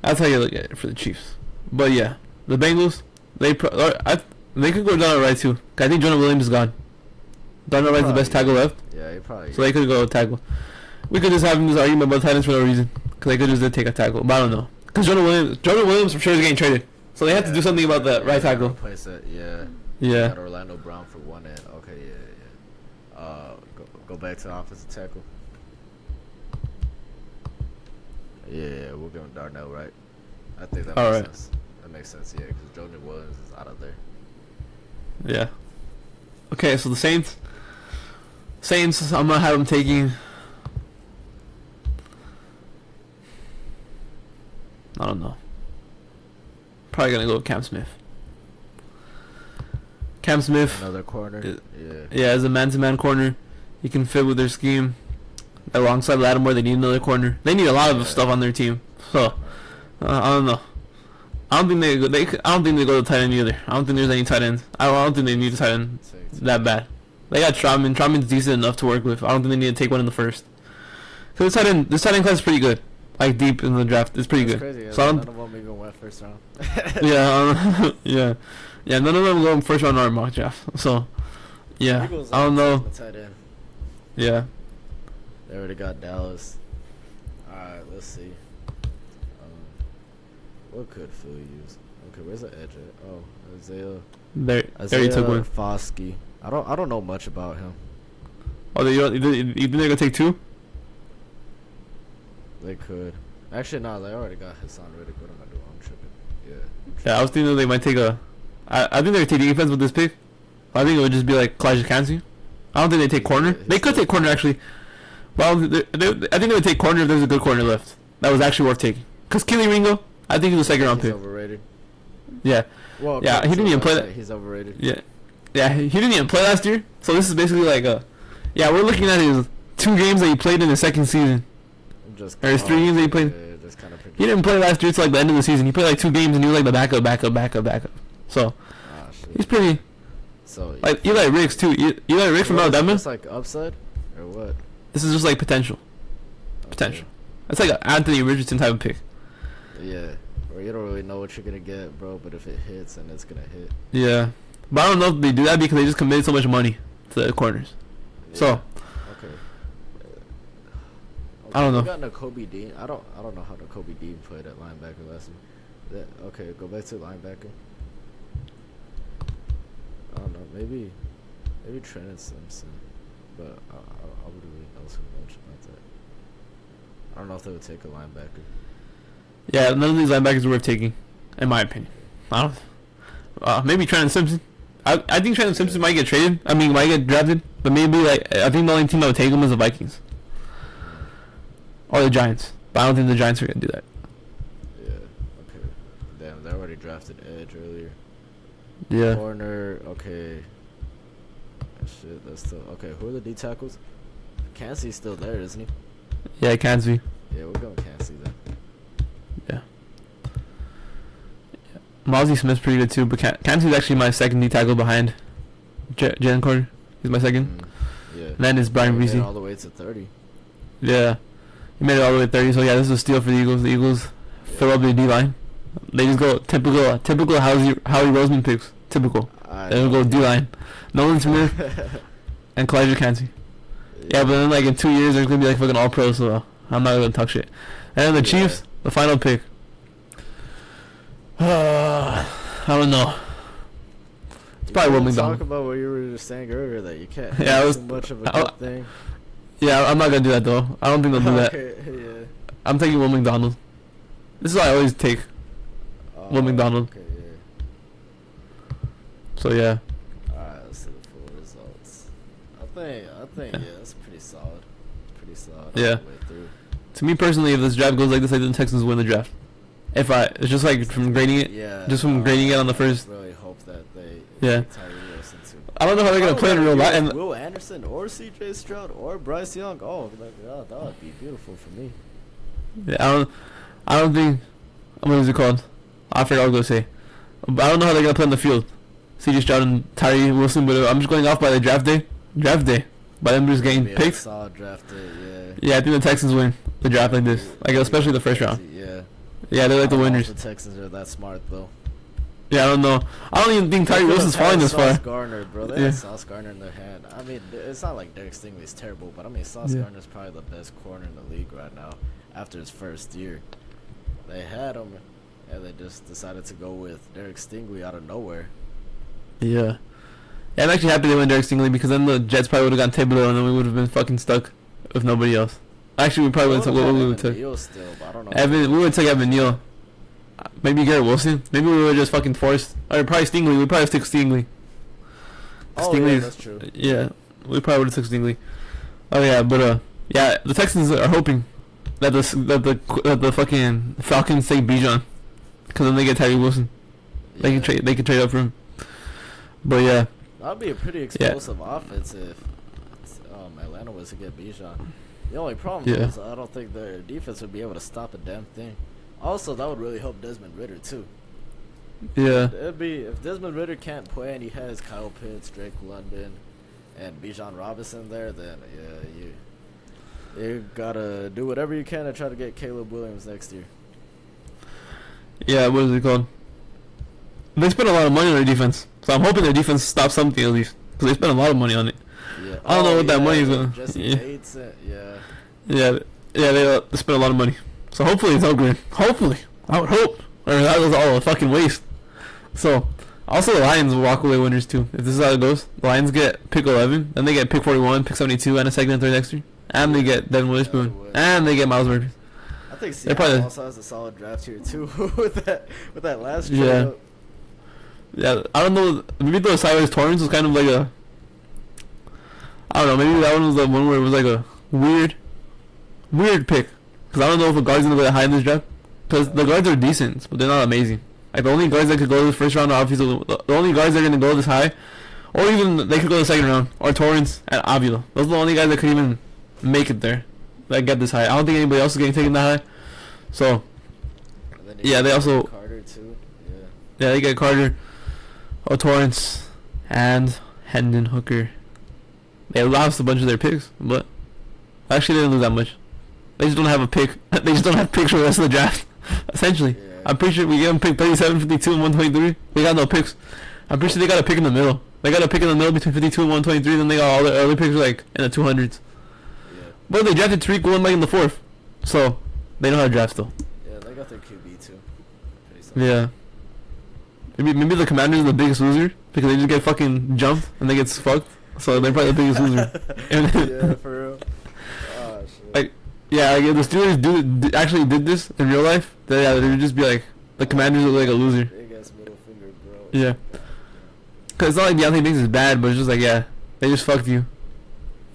That's how you look at it for the Chiefs. But yeah, the Bengals, they could go Darnell Wright too. 'Cause I think Jonah Williams is gone. Darnell Wright's the best tackle left. Yeah, he probably. So they could go tackle. We could just have this argument about tight ends for no reason. Because they could just take a tackle. But I don't know. Because Jordan Williams for sure is getting traded. So they have to do something about that right tackle. Replace it, yeah. Yeah. Got Orlando Brown for one end. Okay, yeah. Go back to offensive tackle. Yeah, we'll give him Darnell, right? I think that makes sense. That makes sense, yeah, because Jordan Williams is out of there. Yeah. Okay, so the Saints, I'm gonna have them taking. I don't know. Probably gonna go with Cam Smith. Cam Smith. Another corner. Yeah, as a man-to-man corner, he can fit with their scheme. Alongside Lattimore, they need another corner. They need a lot of stuff on their team. So I don't know. I don't think they go to tight end either. I don't think there's any tight ends. I don't think they need a tight end that bad. They got Trautman. Trautman's decent enough to work with. I don't think they need to take one in the first. Cause this tight end class is pretty good. Like deep in the draft, it's pretty good. Crazy, yeah, so none of them even went first round. Yeah. None of them go first round or mock draft. So yeah, I don't know. Tight end. Yeah. They already got Dallas. Alright, let's see. What could Phil use? Okay, where's the edge at? Oh, Isaiah. There he took one. Foskey. I don't know much about him. Oh, you think they're gonna take two? They could. Actually, no, they already got Hassan Riddick. What am I doing? I'm tripping. Yeah. Yeah, I was thinking they might take a. I think they're taking defense with this pick. I think it would just be like Kalijah Kancey. I don't think they take corner. They could take corner actually. Well, I think they would take corner if there's a good corner left. That was actually worth taking. Cause Keely Ringo, I think he's a second round pick. He's overrated. Yeah. Well, yeah, he didn't even play that. He's overrated. Yeah, he didn't even play last year. So this is basically like a. Yeah, we're looking at his 2 games that he played in his second season. Or his 3 games that he played. Yeah, just kind of he didn't play last year till like the end of the season. He played like 2 games and he was like the backup. So he's pretty. So like Eli Ricks too. Eli Ricks from Alabama. It's like upside or what? This is just like potential. Potential. That's like an Anthony Richardson type of pick. Yeah. Or you don't really know what you're gonna get, bro. But if it hits, then it's gonna hit. Yeah. But I don't know if they do that because they just committed so much money to the corners. Yeah. So. Okay. I don't know. We got Nakobe Dean. I don't know how Nakobe Dean played at linebacker last year. Okay, go back to linebacker. I don't know. Maybe Trenton Simpson. But I would really know so much about that. I don't know if they would take a linebacker. Yeah, none of these linebackers are worth taking, in my opinion. I don't. Maybe Trenton Simpson. I think Trenton Simpson might get traded. I mean, might get drafted. But maybe I think the only team that would take him is the Vikings. Or the Giants. But I don't think the Giants are gonna do that. Yeah. Okay. Damn, they already drafted edge earlier. Yeah. Corner. Okay. Shit, that's still okay. Who are the D tackles? Kancey's still there, isn't he? Yeah, Kancey. Yeah, we're going Kancey then. Yeah. Mozzie Smith's pretty good too, but Kancey's actually my second D tackle behind Jalen Carter. He's my second. Yeah. And then it's Brian Reese. All the way to 30. Yeah. He made it all the way to 30, so yeah, this is a steal for the Eagles. The Eagles fill up their D line. They just go typical Howie Roseman picks. Typical. They'll go D line. Nolan Smith and Kalijah Kancey. Yeah, but then like in 2 years, they're gonna be like fucking all pro, so I'm not gonna talk shit. And then the Chiefs, the final pick. I don't know. It's probably Will McDonald. Talk about what you were just saying earlier that you can't. Yeah, it was too much of a good thing. Yeah, I'm not gonna do that though. I don't think they'll do that. Yeah. I'm taking Will McDonald. This is what I always take. Will McDonald. Okay, yeah. So yeah. Alright, let's see the full results. I think yeah, it's pretty solid. Pretty solid. Yeah. All the way through. To me personally, if this draft goes like this, I think the Texans win the draft. It's just like from grading it. Yeah. Just from grading it on the first. I really hope that they. Yeah. Tyree Wilson too. I don't know how they're gonna play in real life. And Will Anderson or C.J. Stroud or Bryce Young. Oh, that would be beautiful for me. yeah, I don't think. What is it called? I forgot what I was gonna say. But I don't know how they're gonna play on the field. C.J. Stroud and Tyree Wilson, but I'm just going off by the draft day. By them just getting picks. Solid draft day, yeah. Yeah, I think the Texans win the draft like this. Like especially the first round. Yeah. Yeah, they're like the winners. The Texans are that smart though. Yeah, I don't know. I don't even think Tyree Wilson's falling this far. Sauce Gardner, bro. They had Sauce Gardner in their hand. I mean, it's not like Derek Stingley's terrible, but I mean, Sauce Gardner's probably the best corner in the league right now after his first year. They had him, and they just decided to go with Derek Stingley out of nowhere. Yeah. Yeah, I'm actually happy they went Derek Stingley because then the Jets probably would have gotten Thibodeau and then we would have been fucking stuck with nobody else. Actually, we probably would have took. We would take Evan. We would take Evan Neal. Maybe Garrett Wilson. Maybe we would just fucking forced. Or probably Stingley. We'd probably stick Stingley. Oh yeah, that's true. Yeah, we probably would have took Stingley. Oh yeah, but yeah, the Texans are hoping that the fucking Falcons take Bijan, because then they get Tyree Wilson. Yeah. They can trade up for him. But yeah, that'd be a pretty explosive offense if Atlanta was to get Bijan. The only problem is I don't think their defense would be able to stop a damn thing. Also, that would really help Desmond Ridder too. Yeah. It'd be if Desmond Ridder can't play and he has Kyle Pitts, Drake London, and Bijan Robinson there, then yeah, you gotta do whatever you can to try to get Caleb Williams next year. Yeah, what is it called? They spent a lot of money on their defense, so I'm hoping their defense stops something at least, because they spent a lot of money on it. Yeah. I don't know what that money is gonna. Jesse Bates, they spent a lot of money, so hopefully it's upgrade. Hopefully, I would hope, or that was all a fucking waste. So, also the Lions will walk away winners too. If this is how it goes, the Lions get pick 11, then they get pick 41, pick 72, and a second and third next year, and they get Devin Witherspoon, and they get Miles Murphy. I think Seattle also has a solid draft here too with that last trade. Yeah. Yeah, I don't know. Maybe the Cyrus Torrance was kind of like a. I don't know. Maybe that one was the one where it was like a weird pick. Because I don't know if a guard's gonna go that high in this draft. Because the guards are decent, but they're not amazing. Like the only guards that could go to the first round are obviously the only guards that are gonna go this high, or even they could go to the second round, or Torrance and Avila. Those are the only guys that could even make it there, that get this high. I don't think anybody else is getting taken that high. So. Yeah, they also. Carter too. Yeah, they get Carter. Torrance and Hendon Hooker. They lost a bunch of their picks, but actually they didn't lose that much. They just don't have a pick. They just don't have picks for the rest of the draft. Essentially, I'm pretty sure we gave them pick 37, 52, and 123. They got no picks. I'm pretty sure they got a pick in the middle. They got a pick in the middle between 52 and 123. Then they got all their other picks like in the 200s. Yeah. But they drafted Tariq Woolen like in the 4th, so they know how to draft still. Yeah, they got their QB too. Yeah. Maybe the Commanders are the biggest loser because they just get fucking jumped and they get fucked. So they're probably the biggest loser. Yeah, for real. Oh shit. Like if the Steelers actually did this in real life, they would just be like the Commanders are like a loser. Big ass middle finger, bro. Yeah. Cause it's not like Deontay Banks is bad, but it's just like they just fucked you.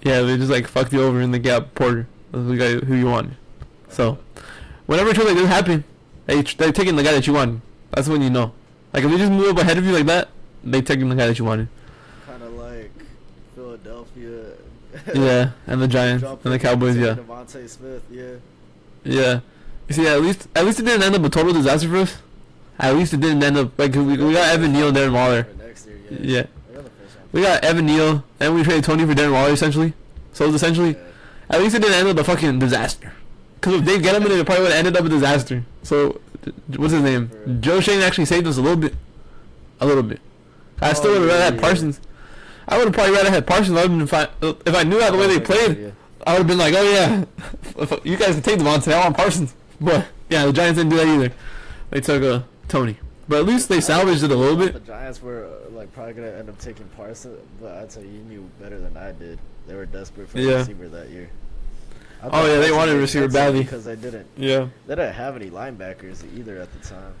Yeah, they just like fucked you over and they got Porter, the guy who you want. So whenever trade like this happen, they're taking the guy that you want. That's when you know. Like if they just move up ahead of you like that, they take the guy that you wanted. Kind of like Philadelphia. Yeah, and the Giants and the Cowboys. Yeah. Devontae Smith. Yeah. Yeah. You see, at least it didn't end up a total disaster for us. At least it didn't end up like we got Evan Neal and Darren Waller. Next year, yeah. We got Evan Neal and we traded Tony for Darren Waller essentially. So it was essentially, at least it didn't end up a fucking disaster. Because if they get him in, it probably would have ended up a disaster. So. What's his name? Joe Shane actually saved us a little bit. I still would have rather had Parsons. I would have probably rather had Parsons. If I knew that the way they played, I would have been like, oh yeah, if you guys can take Devontae, I want Parsons. But yeah, the Giants didn't do that either. They took Tony. But at least they salvaged it a little bit. The Giants were probably gonna end up taking Parsons, but I'd say you knew better than I did. They were desperate for a receiver that year. Oh yeah, they wanted a receiver badly because they didn't. Yeah. They didn't have any linebackers either at the time.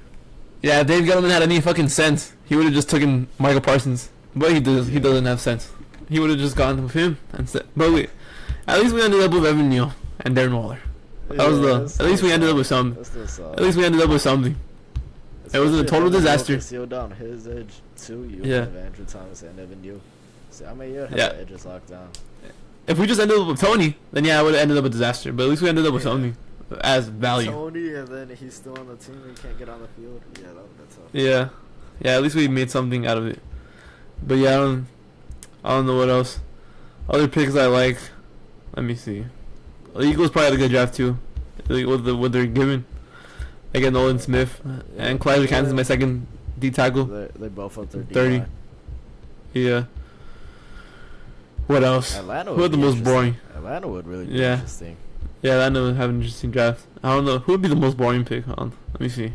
Yeah, if Dave Gettleman had any fucking sense, he would have just taken Michael Parsons. But he doesn't have sense. He would have just gone with him and said. But at least we ended up with Evan Neal and Darren Waller. At least we ended up with something. At least we ended up with something. It was a total disaster. Sealed down his edge too. You have Andrew Thomas and Evan Neal. So I mean, have the edges locked down. If we just ended up with Tony, then yeah, it would have ended up a disaster. But at least we ended up with something as value. Tony, and then he's still on the team and can't get on the field. Yeah, that's tough. Yeah, at least we made something out of it. But yeah, I don't know what else. Other picks I like. Let me see. The Eagles probably had a good draft too. What they're given. They get Nolan Smith and Clyde Kansas my second D tackle. They both up their 30. D-line. Yeah. What else? Atlanta Who are the most boring? Atlanta would really be interesting. Yeah, Atlanta would have an interesting draft. I don't know. Who would be the most boring pick? Hold on. Let me see.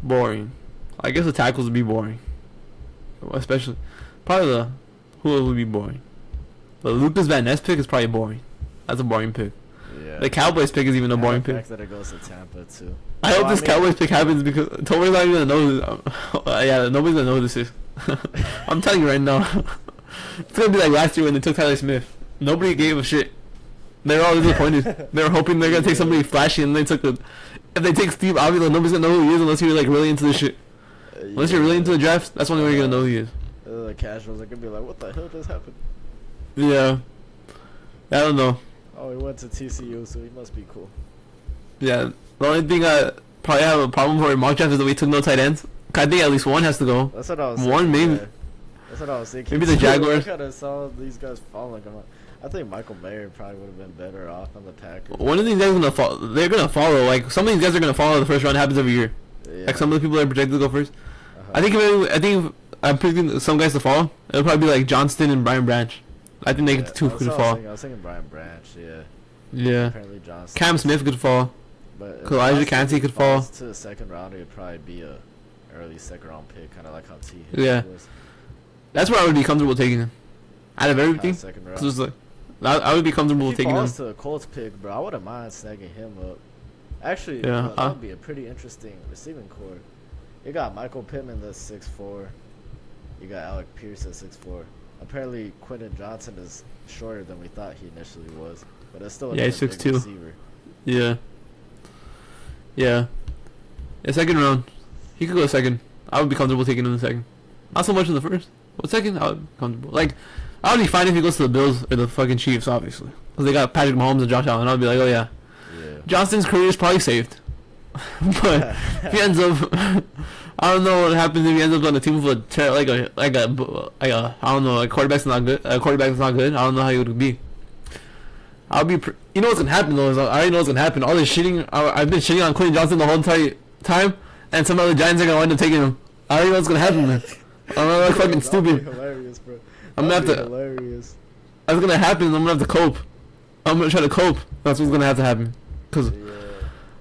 Boring. I guess the tackles would be boring. Especially. Probably the... Who would be boring? The Lucas Van Ness pick is probably boring. That's a boring pick. Yeah. The Cowboys pick is even a boring pick. The fact that it goes to Tampa, too. I hope this Cowboys pick happens because Toby's not even gonna know. Yeah, nobody's gonna know who this is. I'm telling you right now. It's gonna be like last year when they took Tyler Smith. Nobody gave a shit. They were all disappointed. They were hoping they're gonna take somebody flashy, and they took the. If they take Steve Avila, nobody's gonna know who he is unless you're like really into this shit. Unless you're really into the drafts, that's the only way you're gonna know who he is. The casuals are gonna be like, "What the hell just happened?" Yeah. I don't know. Oh, he went to TCU, so he must be cool. Yeah. The only thing I probably have a problem for mock draft is that we took no tight ends. I think at least one has to go. That's what I was One, thinking, maybe. yeah. That's what I was thinking. Maybe the Jaguars. I kind of saw these guys falling. I think Michael Mayer probably would have been better off on the Packers. One of these guys gonna fall. They're gonna follow. Like some of these guys are gonna follow the first round. It happens every year. Yeah. Like some of the people that are projected to go first. I think if I'm picking some guys to fall, it'll probably be like Johnston and Brian Branch. I think they get the two could fall. I was thinking Brian Branch. Yeah. Yeah. Apparently Johnston. Cam Smith could fall. But Elijah Cansey could fall. To the second round, it would probably be a early second round pick, kind of like how T. Yeah. was. That's where I would be comfortable taking him. Out of everything, Second round. cause like, I would be comfortable If he taking him. falls to a Colts pick, bro, I wouldn't mind snagging him up. Actually, Yeah, that would be a pretty interesting receiving core. You got Michael Pittman that's 6'4". You got Alec Pierce at 6'4". Apparently, Quentin Johnson is shorter than we thought he initially was, but it's still Yeah, he's big 6'2". receiver. Yeah. Yeah. Yeah, second round. He could go second. I would be comfortable taking him in the second. Not so much in the first. But second, I would be comfortable. Like, I would be fine if he goes to the Bills or the fucking Chiefs, obviously. Because they got Patrick Mahomes and Josh Allen. I'd be like, oh yeah. Johnston's career is probably saved. But if he ends up... I don't know what happens if he ends up on a team with a I don't know, a quarterback's not good. A quarterback's not good. I don't know how he would be. I'll be. You know what's gonna happen though? Is I already know what's gonna happen. All this shitting. I've been shitting on Quentin Johnson the whole entire time, and some other Giants are gonna wind up taking him. I already know what's gonna happen, man. I'm gonna look fucking stupid. Hilarious, bro. I'm gonna have to. Hilarious. That's gonna happen. I'm gonna have to cope. I'm gonna try to cope. That's what's gonna have to happen. Cause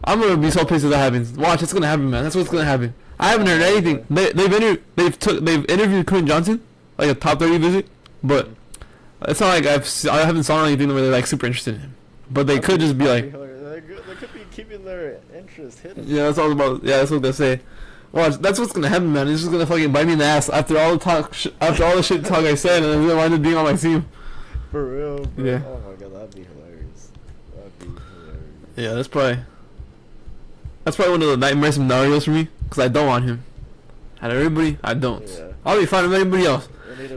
I'm gonna be so pissed if that happens. Watch, it's gonna happen, man. That's what's gonna happen. I haven't heard anything. They've interviewed Quentin Johnson, like a top 30 visit, but it's not like I haven't saw anything where they're like super interested in him. But they could just be like, they could be keeping their interest hidden. yeah, that's all about. Yeah, that's what they say. Watch, that's what's gonna happen, man. It's just gonna fucking bite me in the ass after all the talk, after all the shit talk I said, and then gonna wind up being on my team. For real, bro. Yeah. Oh my god, that'd be hilarious. That'd be hilarious. Yeah, that's probably one of the nightmare scenarios for me, because I don't want him. Out of everybody, I don't. Yeah. I'll be fine with anybody else.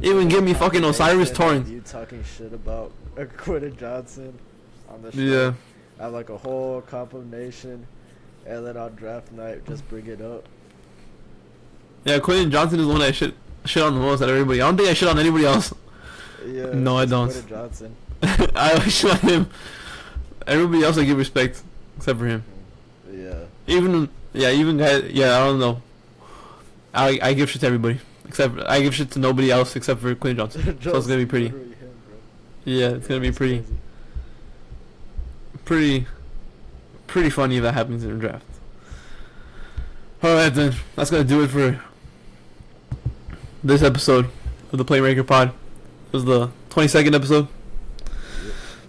Even give me fucking Osiris Torrance. You talking shit about Quentin Johnson on the show. Yeah. I have like a whole combination, and then on draft night, just bring it up. Yeah, Quentin Johnson is the one I shit on the most out of everybody. I don't think I shit on anybody else. Yeah. No, I don't. Quentin Johnson. I always shit on him. Everybody else I give respect, except for him. Yeah. Even guys. Yeah, I don't know. I give shit to everybody, except I give shit to nobody else except for Quentin Johnson. So it's gonna be pretty. Him, yeah, it's gonna be pretty. Pretty funny if that happens in a draft. Alright then, that's gonna do it for this episode of the Playmaker Pod. It was the 22nd episode.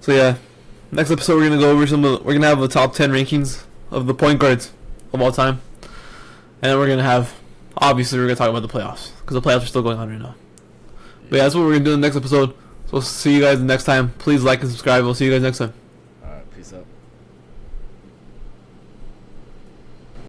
So yeah, next episode we're gonna go over we're gonna have the top 10 rankings of the point guards of all time, and then we're gonna have, obviously we're gonna talk about the playoffs because the playoffs are still going on right now. But yeah, that's what we're gonna do in the next episode. So we'll see you guys next time. Please like and subscribe. We'll see you guys next time. Alright, peace out.